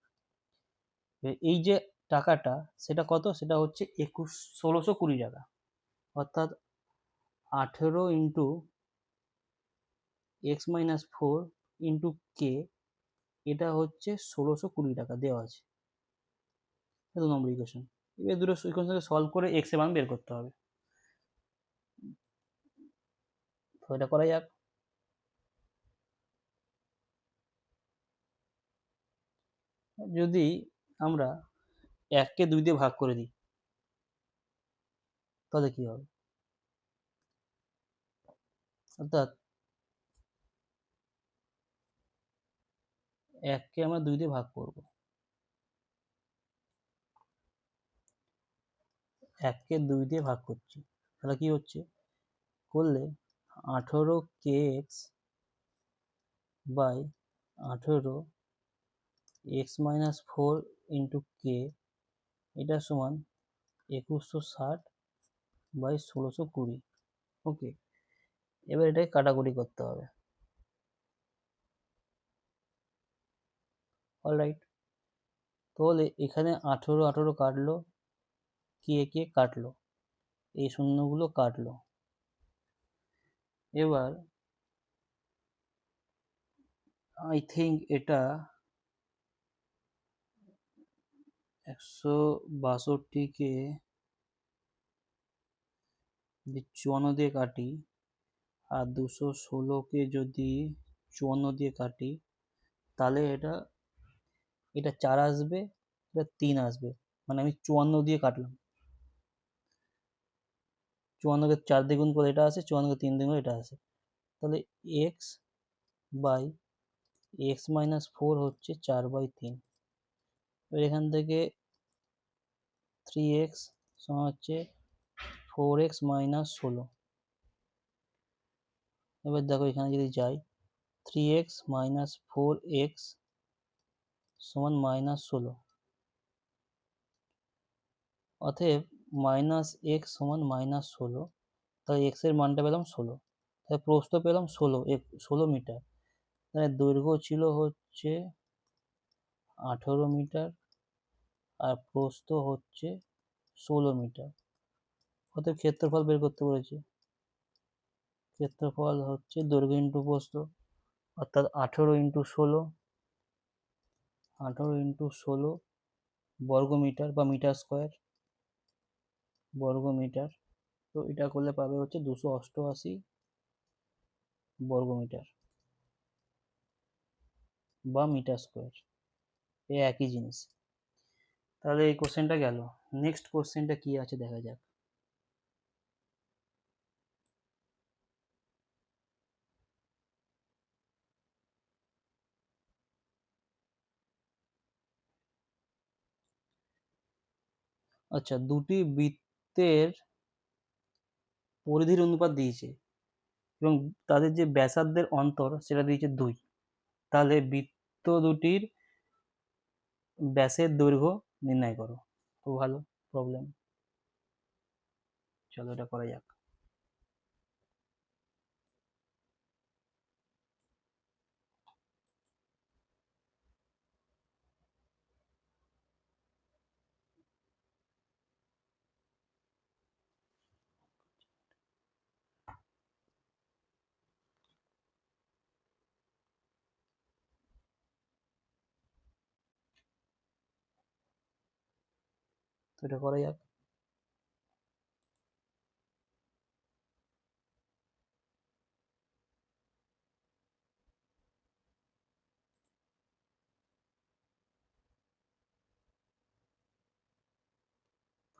এই যে টাকাটা, সেটা কত, সেটা হচ্ছে 1620 টাকা। অর্থাৎ 18 ইন্টু x-4 ইন্টু কে, এটা হচ্ছে 1620 টাকা দেওয়া আছে। 2 নম্বর ইকুয়েশন। এবার দুটো ইকুয়েশনকে সলভ করে এক্স এর মান বের করতে হবে। তো এটা করা যাক। যদি আমরা 1কে 2 দিয়ে ভাগ করে দিই, তাহলে কি হবে, অর্থাৎ 1কে আমরা 2 দিয়ে ভাগ করব, 1কে 2 দিয়ে ভাগ করছি, তাহলে কি হচ্ছে, করলে 18kx by 18x-4 into k, এটা সমান 2160 বাই 1620। ওকে, এবার এটাকে কাটাকুটি করতে হবে। অলরাইট, তাহলে এখানে 18 কাটলো, কে কাটলো, এই শূন্যগুলো কাটলো। এবার আই থিঙ্ক এটা 162কে যদি 54 দিয়ে কাটি, আর 216কে যদি 54 দিয়ে কাটি, তাহলে এটা এটা 4 আসবে, এটা 3 আসবে, মানে আমি 54 দিয়ে কাটলাম। 54কে 4 দিয়ে গুণ করে এটা আসে, 54কে 3 দিয়ে গুণ এটা আসে। তাহলে এক্স বাই x-4 হচ্ছে 4/3। এবার এখান থেকে 3x সমান হচ্ছে 4x - 16। এবার দেখো এখানে যদি যাই, 3x মাইনাস 4x সমান -16। অতএব -x সমান -16। তাহলে x এর মানটা পেলাম 16। তাহলে প্রস্থ পেলাম 16 মিটার। তাহলে দৈর্ঘ্য ছিল হচ্ছে 18 মিটার আর প্রস্থ হচ্ছে 16 মিটার। অতএব ক্ষেত্রফল বের করতে বলেছে। ক্ষেত্রফল হচ্ছে দৈর্ঘ্য ইন্টু প্রস্থ, অর্থাৎ 18 ইন্টু 16 বর্গ মিটার বা মিটার স্কোয়ার, বর্গ মিটার। তো এটা করলে পাবে হচ্ছে 288 বর্গ মিটার বা মিটার স্কোয়ার, এই একই জিনিস। তাহলে এই কোশ্চেনটা গেল। নেক্সট কোশ্চেনটা কি আছে দেখা যাক। আচ্ছা, দুটি বৃত্তের পরিধির অনুপাত দিয়েছে এবং তাদের যে ব্যাসার্ধের অন্তর সেটা দিয়েছে 2। তাহলে বৃত্ত দুটির ব্যাসের দৈর্ঘ্য নির্ণয় করো। খুব ভালো প্রবলেম, চলো এটা করা যাক। তো এটা করা যাক।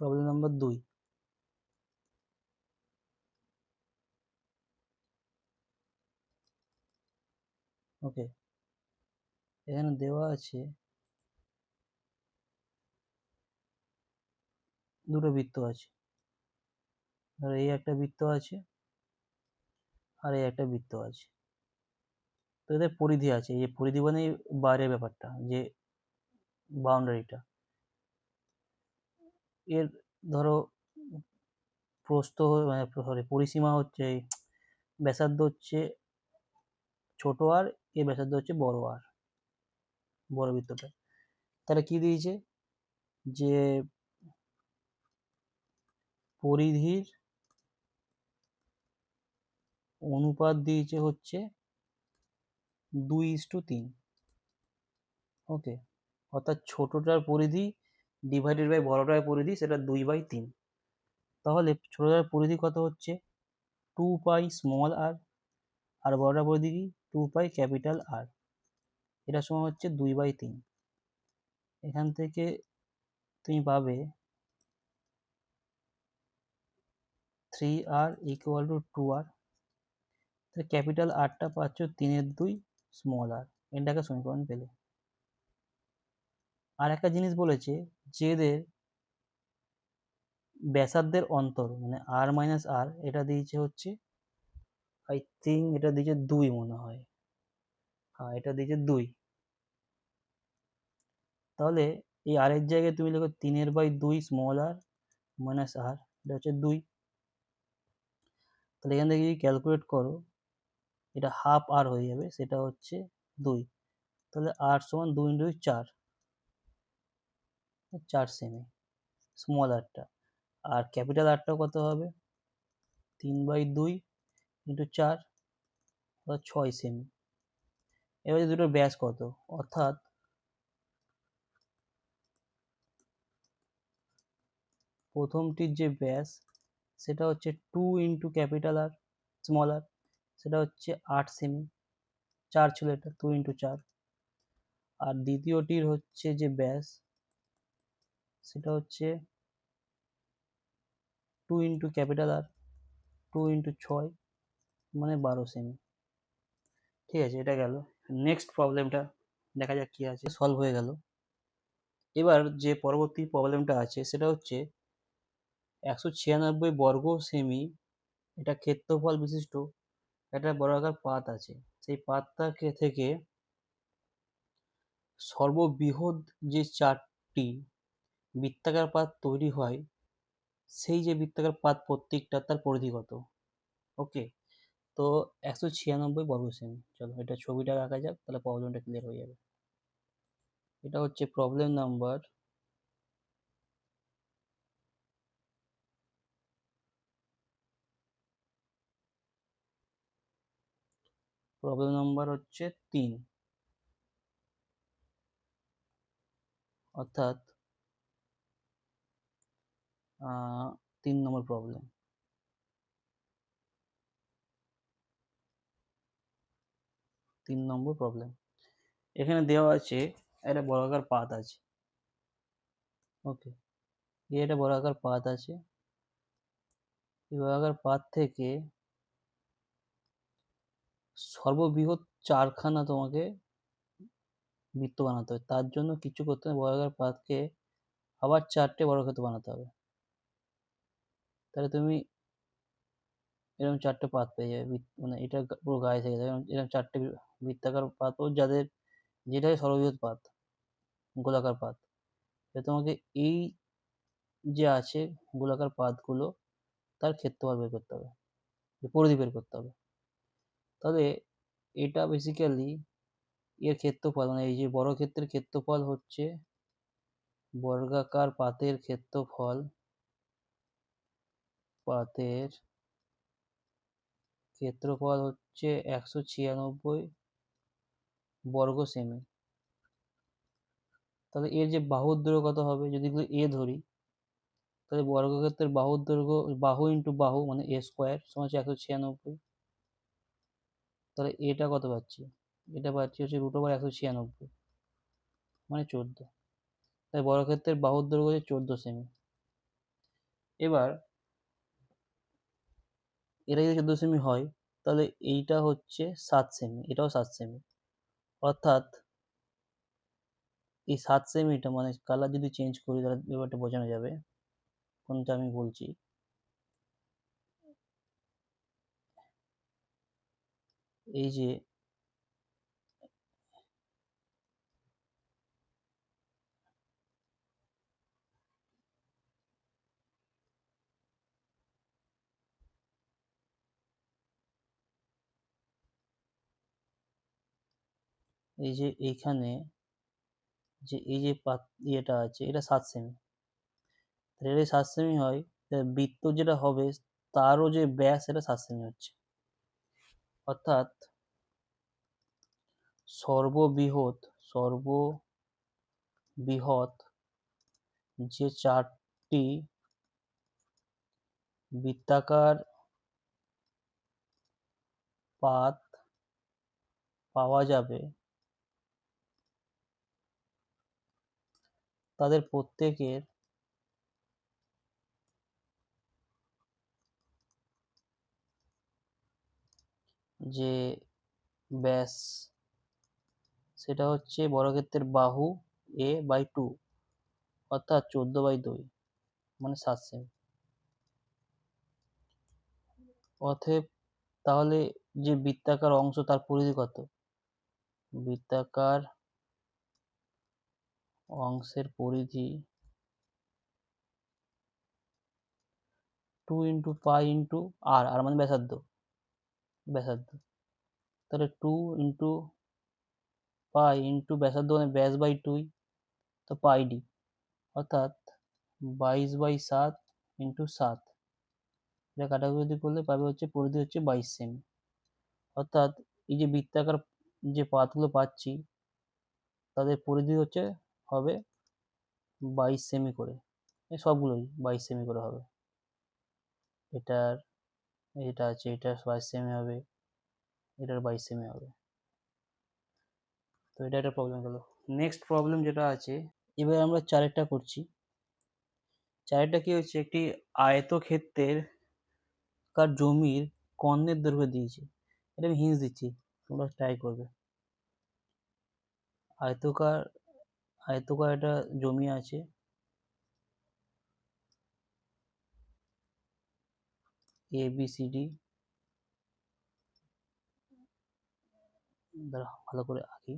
Problem number 2। ওকে, এখানে দেওয়া আছে দুটো বৃত্ত আছে। ধরো এই একটা বৃত্ত আছে আর এই একটা বৃত্ত আছে। তো এদের পরিধি আছে, এই পরিধি মানে বাইরের ব্যাপারটা, যে বাউন্ডারিটা। এর ধরো প্রস্থ মানে সরি পরিসীমা হচ্ছে, ব্যাসার্ধ হচ্ছে ছোট আর, এর ব্যাসার্ধ হচ্ছে বড় আর, বড় বৃত্তটা। তাহলে কি দিয়েছে, যে পরিধির অনুপাত দিয়েছে হচ্ছে 2:3। ওকে, অর্থাৎ ছোটটার পরিধি ডিভাইডেড বাই বড়টার পরিধি, সেটা 2/3। তাহলে ছোটটার পরিধি কত হচ্ছে 2π স্মল আর, আর বড়টার পরিধি কি 2π ক্যাপিটাল আর। এটা সমান হচ্ছে 2/3। এখান থেকে তুমি পাবে 3r ইকুয়াল টু 2r। তাহলে ক্যাপিটাল আরটা পাচ্ছ 3/2 স্মল আর। এটাকে সমীকরণ পেলে। আর একটা জিনিস বলেছে, যে এদের ব্যাসার্ধের অন্তর মানে আর মাইনাস আর, এটা দিয়েছে হচ্ছে আই থিঙ্ক এটা দিয়েছে 2 মনে হয়। হ্যাঁ, এটা দিয়েছে 2। তাহলে এই আর এর জায়গায় তুমি লিখো 3/2 স্মল আর মাইনাস আর, এটা হচ্ছে 2। তাহলে এখান থেকে যদি ক্যালকুলেট করো, এটা হাফ আর হয়ে যাবে, সেটা হচ্ছে 2। তাহলে আর সমান 2 ইন্টু 4, 4 সেমি স্মল আরটা। আর ক্যাপিটাল আরটা কত হবে 3/2 ইন্টু 4, 6 সেমি। এবারে দুটোর ব্যাস কত, অর্থাৎ প্রথমটির যে ব্যাস সেটা হচ্ছে 2 ইন্টু ক্যাপিটাল আর স্মল আর, সেটা হচ্ছে 8 সেমি। 4 ছিল এটা, 2 ইন্টু 4। আর দ্বিতীয়টির হচ্ছে যে ব্যাস সেটা হচ্ছে 2 ইন্টু ক্যাপিটাল আর 2 ইন্টু 6 মানে 12 সেমি। ঠিক আছে, এটা গেল। নেক্সট প্রবলেমটা দেখা যাক কি আছে। সলভ হয়ে গেল। এবার যে পরবর্তী প্রবলেমটা আছে সেটা হচ্ছে 196 বর্গ সেমি এটা ক্ষেত্রফল বিশিষ্ট একটা বর্গাকার পাত আছে। সেই পাতটাকে থেকে সর্ববৃহৎ যে 4টি বৃত্তাকার পাত তৈরি হয়, সেই যে বৃত্তাকার পাত প্রত্যেকটা তার পরিধি কত? ওকে, তো 196 বর্গ সেমি। চলো এটা ছবিটা আঁকা যাক, তাহলে প্রবলেমটা ক্লিয়ার হয়ে যাবে। এটা হচ্ছে প্রবলেম নাম্বার 3, অর্থাৎ 3 নম্বর প্রবলেম। 3 নম্বর প্রবলেম, এখানে দেওয়া আছে একটা বর্গাকার পাত আছে। ওকে, এটা বর্গাকার পাত আছে। এই বর্গাকার পাত থেকে সর্ববৃহৎ 4খানা তোমাকে বৃত্ত বানাতে হবে। তার জন্য কিছু করতে হবে, বর্গাকার পাতকে আবার 4টে বর্গক্ষেত্র বানাতে হবে। তাহলে তুমি এরকম 4টে পাত পেয়ে যাবে, মানে এটা পুরো গায়ে থেকে যাবে এরকম 4টে বৃত্তাকার পাত, যাদের যেটাই সর্ববৃহৎ পাত, গোলাকার পাত। তোমাকে এই যে আছে গোলাকার পাতগুলো, তার ক্ষেত্রফল বের করতে হবে, পরিধি বের করতে হবে। তাহলে এটা বেসিক্যালি এর ক্ষেত্রফল, মানে এই যে বর্গক্ষেত্রের ক্ষেত্রফল হচ্ছে বর্গাকার পাতের ক্ষেত্রফল, পাতের ক্ষেত্রফল হচ্ছে 196 বর্গ সেমি। তাহলে এর যে বাহুর দৈর্ঘ্য কত হবে, যদি এ ধরি, তাহলে বর্গক্ষেত্রের বাহুর দৈর্ঘ্য, বাহু ইন্টু বাহু মানে এ স্কোয়ার সমান হচ্ছে 196। তাহলে এটা কত পাচ্ছি, এটা পাচ্ছি হচ্ছে √196 মানে 14। তাই বর্গক্ষেত্রের বাহুর দৈর্ঘ্য হচ্ছে 14 সেমি। এবার এটা যদি 14 সেমি হয়, তাহলে এইটা হচ্ছে 7 সেমি, এটাও 7 সেমি। অর্থাৎ এই 7 সেমিটা, মানে কালার যদি চেঞ্জ করি তাহলে ব্যাপারটা বোঝানো যাবে কোনটা আমি বলছি। এই যে এইখানে যে এই যে ইয়েটা আছে, এটা 7 সেমি। তাহলে এটা 7 সেমি হয়, বৃত্ত যেটা হবে তারও যে ব্যাস, এটা 7 সেমি হচ্ছে। অর্থাৎ সর্ববৃহৎ যে 4টি বৃত্তাকার পাত পাওয়া যাবে, তাদের প্রত্যেকের যে ব্যাস, সেটা হচ্ছে বর্গক্ষেত্রের বাহু a/2, অর্থাৎ 14/2 মানে 7 সেমি। অতএব তাহলে যে বৃত্তাকার অংশ তার পরিধি কত, বৃত্তাকার অংশের পরিধি 2 × π × r মানে ব্যাসার্ধ, তাহলে 2 × π × ব্যাসার্ধ মানে ব্যাস/2, তো πd, অর্থাৎ 22/7 × 7। এটা কাটাকুটি করলে পাবে হচ্ছে পরিধি হচ্ছে 22 সেমি। অর্থাৎ এই যে বৃত্তাকার যে পাতগুলো পাচ্ছি, তাদের পরিধি হবে 22 সেমি করে, সবগুলোই 22 সেমি করে হবে। এটার এটা আছে, এটার 22 সেমি হবে, এটার 22 সেমি হবে। তো এটা একটা প্রবলেম গেল। নেক্সট প্রবলেম যেটা আছে, এবার আমরা চারেরটা করছি। চারেরটা কি হচ্ছে, একটি আয়তক্ষেত্রের কার জমির কর্ণের দৈর্ঘ্য দিয়েছে। এটা আমি হিন্টস দিচ্ছি, তোমরা ট্রাই করবে। আয়তকার আয়তকার একটা জমি আছে, ABCD, দাঁড়া ভালো করে আঁকি।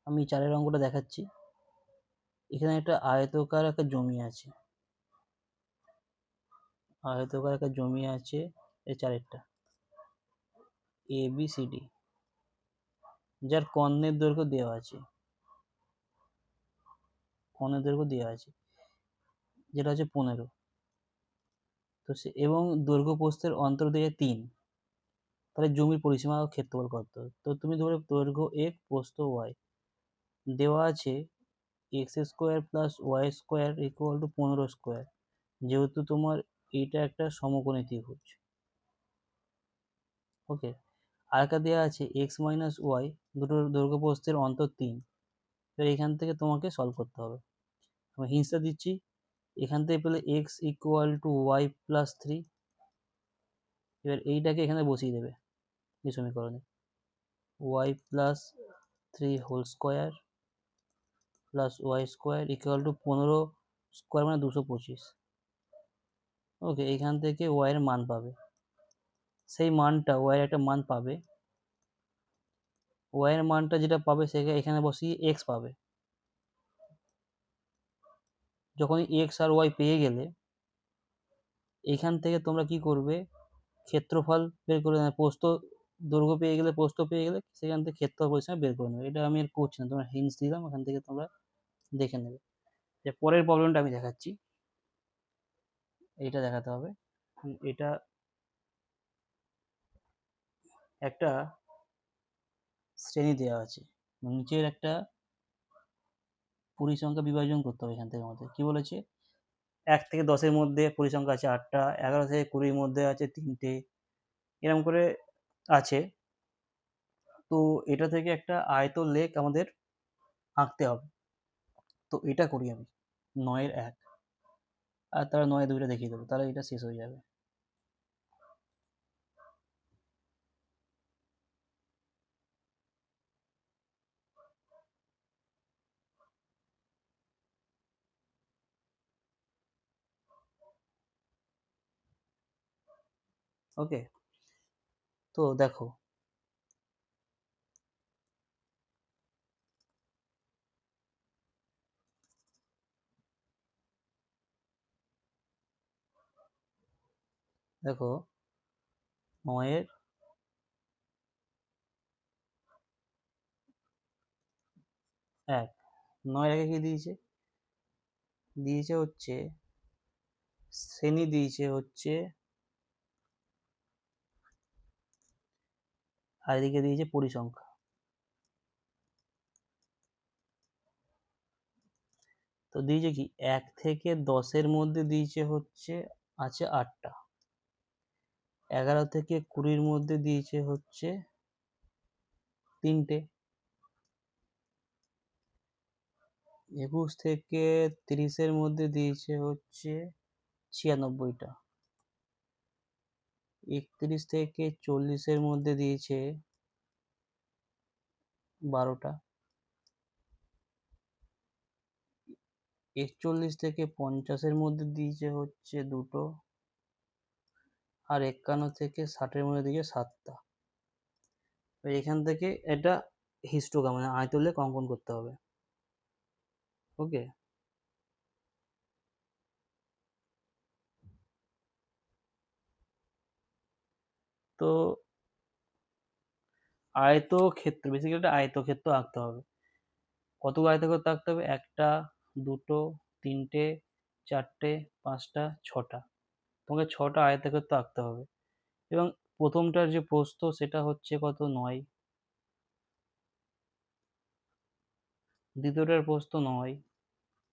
আমি চারের অঙ্কটা দেখাচ্ছি। এখানে একটা আয়তকার একটা জমি আছে, আয়তকার একটা জমি আছে, এই চারেরটা এ বি সি ডি, যার কর্ণের দৈর্ঘ্য দেওয়া আছে, কর্ণের দৈর্ঘ্য দেওয়া আছে যেটা হচ্ছে 15। তো সে এবং দৈর্ঘ্য প্রস্থের অন্তর দিয়ে 3, তাহলে জমির পরিসীমা ও ক্ষেত্রফল কত? তো তুমি ধরো দৈর্ঘ্য x, প্রস্থ y দেওয়া আছে, x square plus y square equal to 15 square. যেহেতু তোমার এইটা একটা সমকোণী ত্রিভুজ, ওকে। আর একটা দেওয়া আছে এক্স মাইনাস ওয়াই, দুটোর দৈর্ঘ্য প্রস্থের অন্তর 3। এবার এখান থেকে তোমাকে সলভ করতে হবে। আমি হিন্টসটা দিচ্ছি, এখান থেকে পেলে x equal to y plus 3। এবার এইটাকে এখানে বসিয়ে দেবে এই সমীকরণে, y plus 3 whole square plus y square equal to 15 square মানে 225। ওকে, এখান থেকে ওয়াই এর মান পাবে, সেই মানটা ওয়াই এর একটা মান পাবে, ওয়াই এর মানটা যেটা পাবে সেটা এখানে বসিয়ে এক্স পাবে। যখন এক্স আর ওয়াই পেয়ে গেলে এখান থেকে তোমরা কি করবে, ক্ষেত্রফল বের করে নেবে, প্রস্থ দৈর্ঘ্য পেয়ে গেলে, প্রস্থ পেয়ে গেলে সেখান থেকে ক্ষেত্রফল পরিসীমা বের করে নেবে। এটা আমি আর করছি না, তোমরা হিন্টস দিলাম, ওখান থেকে তোমরা দেখে নেবে। যে পরের প্রবলেমটা আমি দেখাচ্ছি, এইটা দেখাতে হবে। এটা একটা শ্রেণী দেওয়া আছে, নিচের একটা পরিসংখ্যা বিভাজন করতে হবে। এখান থেকে আমাদের কি বলেছে, 1 থেকে 10-এর মধ্যে পরিসংখ্যা আছে 8টা, 11 থেকে 20-এর মধ্যে আছে 3টে, এরকম করে আছে। তো এটা থেকে একটা আয়ত লেখ আমাদের আঁকতে হবে। তো এটা করি আমি 9-এর 1, আর তারা 9-এর 2টা দেখিয়ে দেবো, তাহলে এটা শেষ হয়ে যাবে। ওকে, তো দেখো দেখো 9-এর 1, 9-এর 1-এ কি দিয়েছে, দিয়েছে হচ্ছে শ্রেণী, দিয়েছে হচ্ছে, আর এদিকে দিয়েছে পরিসংখ্যা। তো দিয়েছে কি 1 থেকে 10-এর মধ্যে দিয়েছে হচ্ছে আছে 8টা, 11 থেকে 20-এর মধ্যে দিয়েছে হচ্ছে 3টে, 21 থেকে 30-এর মধ্যে দিয়েছে হচ্ছে 96টা, 31 থেকে 40-এর মধ্যে দিয়েছে 12টা, 41 থেকে 50-এর মধ্যে দিয়েছে হচ্ছে 2টো, আর 51 থেকে 60-এর মধ্যে দিয়েছে 7টা। এখান থেকে এটা হিস্টোগ্রাম মানে আয়তলেখ অঙ্কন করতে হবে। ওকে, তো আয়তক্ষেত্র, বেসিক্যালি একটা আয়তক্ষেত্র আঁকতে হবে। কতগুলো আয়তক্ষেত্র আঁকতে হবে, 1টা, 2টো, 3টে, 4টে, 5টা, 6টা, তোমাকে 6টা আয়তক্ষেত্র আঁকতে হবে। এবং প্রথমটার যে প্রস্থ সেটা হচ্ছে কত, 9, দ্বিতীয়টার প্রস্থ 9,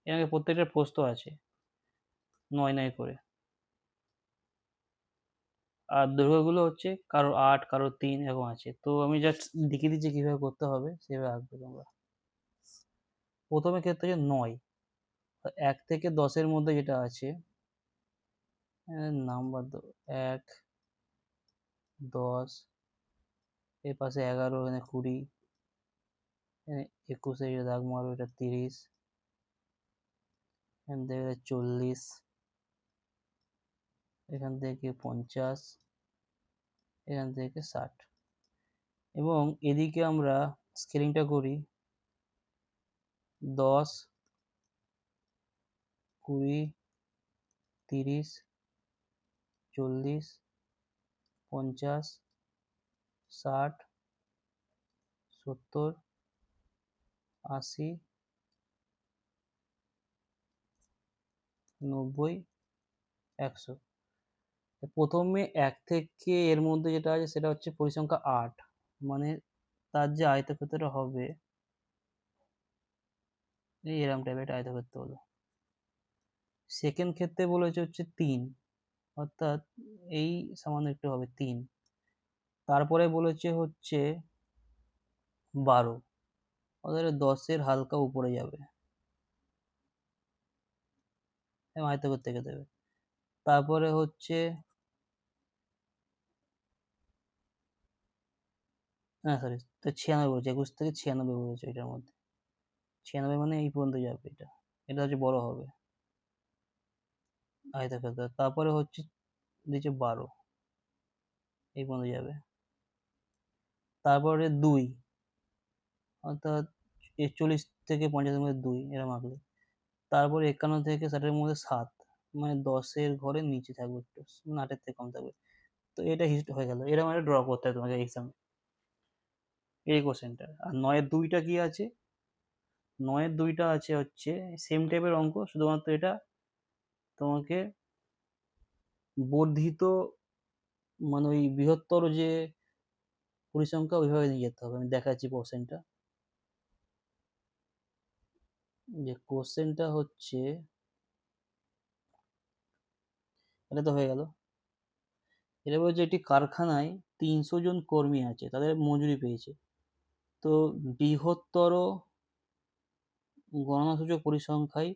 এখানে প্রত্যেকটার প্রস্থ আছে 9 করে, আর দৈর্ঘ্যগুলো হচ্ছে কারো 8, কারো 3 এরকম আছে। তো আমি জাস্ট দেখিয়ে দিচ্ছি কিভাবে করতে হবে, সেভাবে আঁকবে তোমরা। প্রথমে ক্ষেত্রে হচ্ছে 9, 1 থেকে 10-এর মধ্যে যেটা আছে নাম্বার 1, 10, এর পাশে 11, এখানে 20, 21-এ দাগ মারো, এটা 30, এখান থেকে 40, এখান থেকে 50, এখান থেকে 60, এবং এদিকে আমরা স্কেলিংটা করি 10, 20, 30, 40, 50, 60, 70, 80, 90, 100। প্রথমে 1 থেকে এর মধ্যে যেটা আছে সেটা হচ্ছে পরিসংখ্যা 8, মানে তার যে আয়তক্ষেত্রটা হবে এই এরম টাইপের একটা আয়তক্ষেত্র হলো। সেকেন্ড ক্ষেত্রে বলেছে হচ্ছে 3, অর্থাৎ এই সামান্য একটু হবে 3। তারপরে বলেছে হচ্ছে 12, অর্থাৎ 10-এর হালকা উপরে যাবে এবং আয়তক্ষেত্র থেকে দেবে। তারপরে হচ্ছে সরি, 96 বলেছে, 21 থেকে 96 বলেছে এটার মধ্যে। 96 মানে এই পর্যন্ত যাবে, এটা হচ্ছে বড় হবে আয়তক্ষেত্র। তারপরে হচ্ছে দিচ্ছে 12, এই পর্যন্ত যাবে। তারপরে 2, অর্থাৎ 41 থেকে 50-এর মধ্যে 2 এরম আঁকলে। তারপরে 51 থেকে 60-এর মধ্যে 7, মানে 10-এর ঘরের নিচে থাকবে একটু, মানে 8-এর থেকে কম থাকবে। তো এটা হয়ে গেল। এরকম একটা ড্র করতে হয় তোমাকে এক্সামে, এই কোশ্চেনটা। আর 9-এর 2টা কি আছে? 9-এর 2টা আছে হচ্ছে সেম টাইপের অঙ্ক, শুধুমাত্র এটা তোমাকে বর্ধিত, মানে ওই বৃহত্তর যে পরিসংখ্যা ওইভাবে নিয়ে যেতে হবে। আমি দেখাচ্ছি কোশ্চেনটা। যে কোশ্চেনটা হচ্ছে, এটা তো হয়ে গেল। এটা বলছে একটি কারখানায় 300 জন কর্মী আছে, তাদের মজুরি পেয়েছে। তো বৃহত্তর গণনাসূচক পরিসংখ্যায়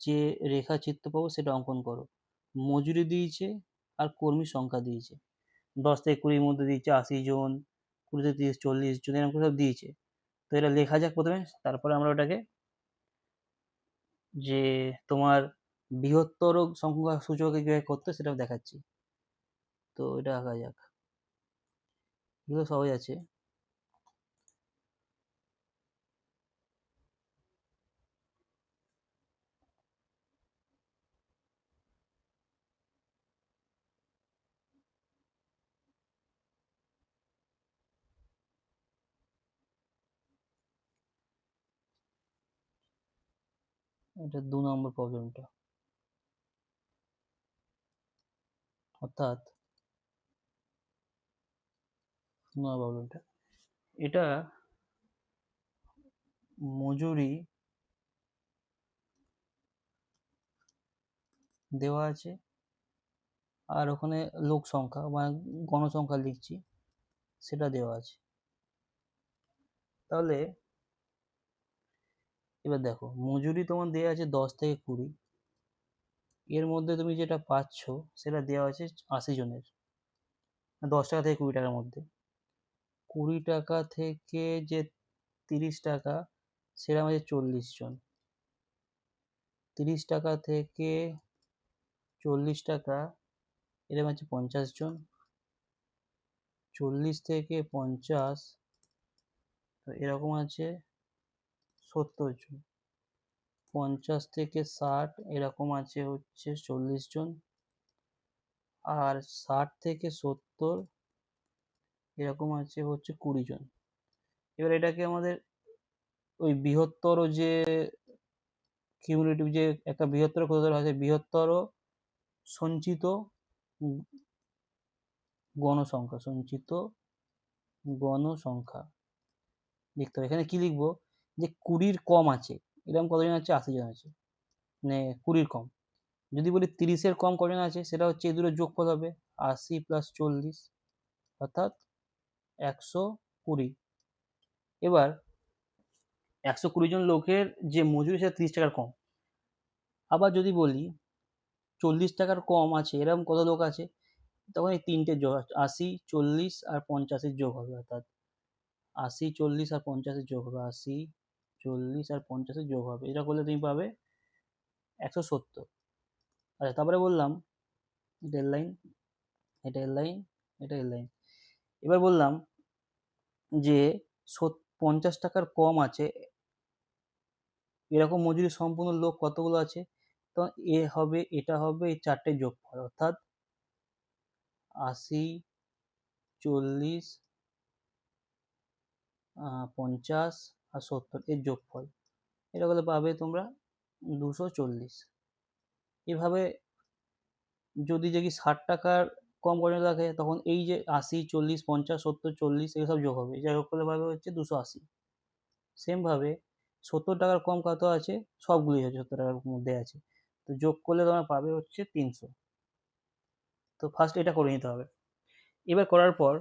যে রেখাচিত্র পাবো সেটা অঙ্কন করো। মজুরি দিয়েছে আর কর্মী সংখ্যা দিয়েছে, 10 থেকে 20-এর মধ্যে দিয়েছে 80 জন, 20 থেকে 30, 40 জন, এরকম সব দিয়েছে। তো এটা লেখা যাক প্রথমে, তারপরে আমরা ওটাকে যে তোমার বৃহত্তর সংখ্যা সূচকে কিভাবে করতে সেটাও দেখাচ্ছি। তো এটা আঁকা যাক, এগুলো সহজ আছে। এটা 2 নম্বর প্রবলেমটা, অর্থাৎ 2 নম্বর প্রবলেমটা, এটা মজুরি দেওয়া আছে আর ওখানে লোক সংখ্যা মানে গণসংখ্যা লিখছি সেটা দেওয়া আছে। তাহলে এবার দেখো, মজুরি তোমার দেওয়া আছে 10 থেকে 20, এর মধ্যে তুমি যেটা পাচ্ছ সেটা দেওয়া আছে 80 জনের, 10 টাকা থেকে 20 টাকার মধ্যে। 20 টাকা থেকে যে 30 টাকা সেটা আছে 40 জন, 30 টাকা থেকে 40 টাকা এরকম আছে 50 জন, 40 থেকে 50 এরকম আছে 70 জন, 50 থেকে 60 এরকম আছে হচ্ছে 40 জন, আর 60 থেকে 70 এরকম আছে হচ্ছে 20 জন। এবার এটাকে আমাদের ওই বৃহত্তর যে কিউমুলেটিভ যে একটা বৃহত্তর কত ধরা আছে, বৃহত্তর সঞ্চিত গণসংখ্যা, সঞ্চিত গণসংখ্যা লিখতে হবে। এখানে কি লিখবো, যে 20-র কম আছে এরকম কতজন আছে, 80 জন আছে, মানে 20-র কম। যদি বলি 30-এর কম কজন আছে, সেটা হচ্ছে এই দুটো যোগফল হবে 80 + 40, অর্থাৎ 120। এবার 120 জন লোকের যে মজুরি সেটা 30 টাকার কম। আবার যদি বলি 40 টাকার কম আছে এরকম কত লোক আছে, তখন এই তিনটে যোগ 80, 40 আর 50 যোগ হবে, অর্থাৎ 80, 40 আর 50 যোগ হবে, 80, 40 আর 50 যোগ হবে, এটা করলে তুমি পাবে 170। আচ্ছা, তারপরে বললাম এটা এল লাইন, এটা এল লাইন, এটা এল লাইন। এবার বললাম যে 50 টাকার কম আছে এরকম মজুরি সম্পন্ন লোক কতগুলো আছে, তো এ হবে, এটা হবে এই চারটে যোগফল, অর্থাৎ 80, 40, 50 আর 70 এর যোগফল, এটা করলে পাবে তোমরা 240। এভাবে যদি দেখি 60 টাকার কম করে থাকে, তখন এই যে 80, 40, 50, 70, 40 এসব যোগ হবে, যা যোগ করলে পাবে হচ্ছে 280। সেমভাবে 70 টাকার কম কত আছে, সবগুলি হচ্ছে 70 টাকার মধ্যে আছে, তো যোগ করলে তোমরা পাবে হচ্ছে 300। তো ফার্স্ট এটা করে নিতে হবে। এবার করার পর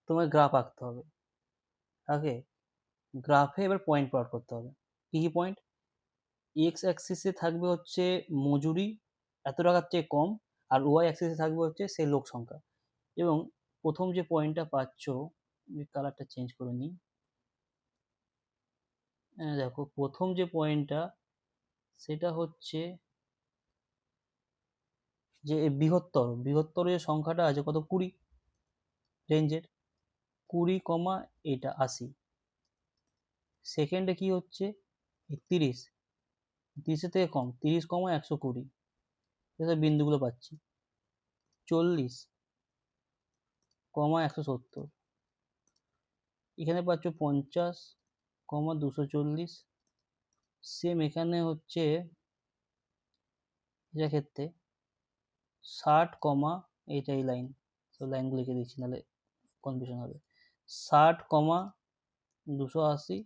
তোমার গ্রাফ আঁকতে হবে। ওকে, গ্রাফে এবার পয়েন্ট প্লট করতে হবে। কি কি পয়েন্ট? এক্স অ্যাক্সিসে থাকবে হচ্ছে মজুরি এত টাকার চেয়ে কম, আর ওয়াই অ্যাক্সিসে থাকবে হচ্ছে সেই লোক সংখ্যা। এবং প্রথম যে পয়েন্টটা পাচ্ছ, কালারটা চেঞ্জ করে নিই। দেখো প্রথম যে পয়েন্টটা সেটা হচ্ছে যে বৃহত্তর বৃহত্তর যে সংখ্যাটা আছে কত, 20 রেঞ্জের, 20 কমা এটা 80। সেকেন্ডে কি হচ্ছে 30, 30 থেকে কম, 30 কমা 120, এটা বিন্দুগুলো পাচ্ছি। 40 কমা 170, এখানে পাচ্ছ 50 কমা 240। সেম এখানে হচ্ছে এটা ক্ষেত্রে 60 কমা এইটাই লাইন, তো লাইনগুলো লিখে দিচ্ছি নাহলে কনফিউশন হবে। 60 কমা 280,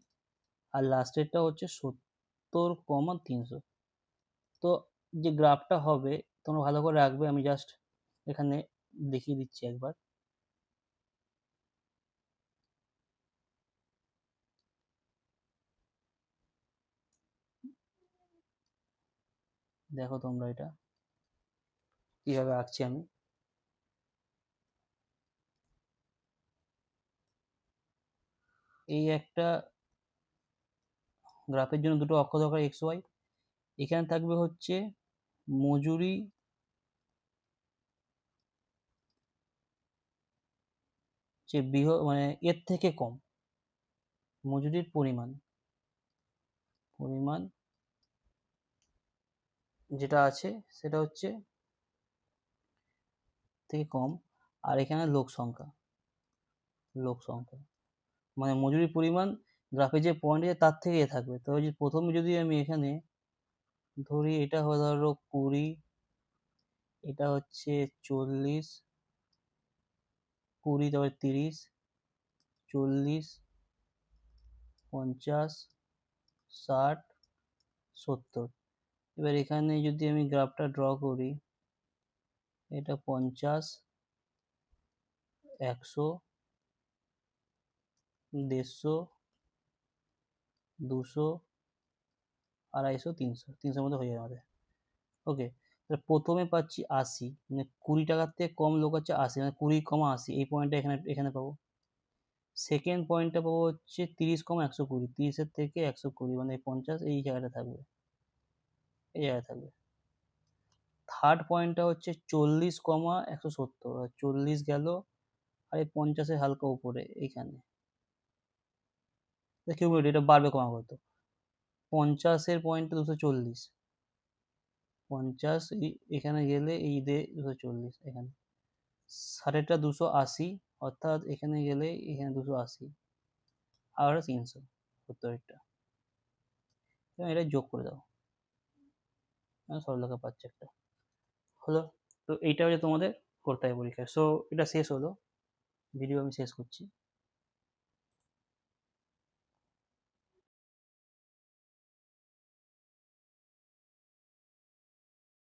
আর লাস্টেরটা হচ্ছে 70 কমা 300। তো যে গ্রাফটা হবে তোমরা ভালো করে রাখবে, আমি জাস্ট এখানে দেখিয়ে দিচ্ছি একবার। দেখো তোমরা এটা কিভাবে আঁকছি আমি। এই একটা গ্রাফের জন্য দুটো অক্ষ দরকার, এক্স ওয়াই। এখানে থাকবে হচ্ছে মজুরি যে মানে এর থেকে কম, মজুরির পরিমাণ পরিমাণ যেটা আছে সেটা হচ্ছে থেকে কম, আর এখানে লোক সংখ্যা, লোক সংখ্যা মানে মজুরির পরিমাণ গ্রাফে যে পয়েন্ট আছে তার থেকে এ থাকবে। তো প্রথমে যদি আমি এখানে ধরি এটা হলো ধরো 20, এটা হচ্ছে 40, 20 তারপরে 30, 40, 50, 60, 70। এবার এখানে যদি আমি গ্রাফটা ড্র করি, এটা 50, 100, 150, 200, 250, 300, 300 মতো হয়ে যাবে আমাদের। ওকে, তাহলে প্রথমে পাচ্ছি 80, মানে 20 টাকার থেকে কম লোক হচ্ছে 80, মানে 20 কমা 80, এই পয়েন্টটা এখানে এখানে পাবো। সেকেন্ড পয়েন্টটা পাবো হচ্ছে 30 কমা 120, 30-এর থেকে 120 মানে 50 এই জায়গাটা থাকবে, এই জায়গায় থাকবে। থার্ড পয়েন্টটা হচ্ছে 40 কমা 170, 40 গেল আর এই 50-এর হালকা উপরে এইখানে, কিউমুলেটিভ এটা বাড়বে কমা কত, 50-এর পয়েন্টটা 240, 50 এখানে গেলে এই দে 240 এখানে, 60-টা 280, অর্থাৎ এখানে গেলে এখানে 280, আর 300, 70-টা। এবং এটা যোগ করে দাও, সরলরেখা পাচ্ছে একটা, হলো। তো এইটা হচ্ছে তোমাদের করতে হবে পরীক্ষায়। সো এটা শেষ হলো, ভিডিও আমি শেষ করছি।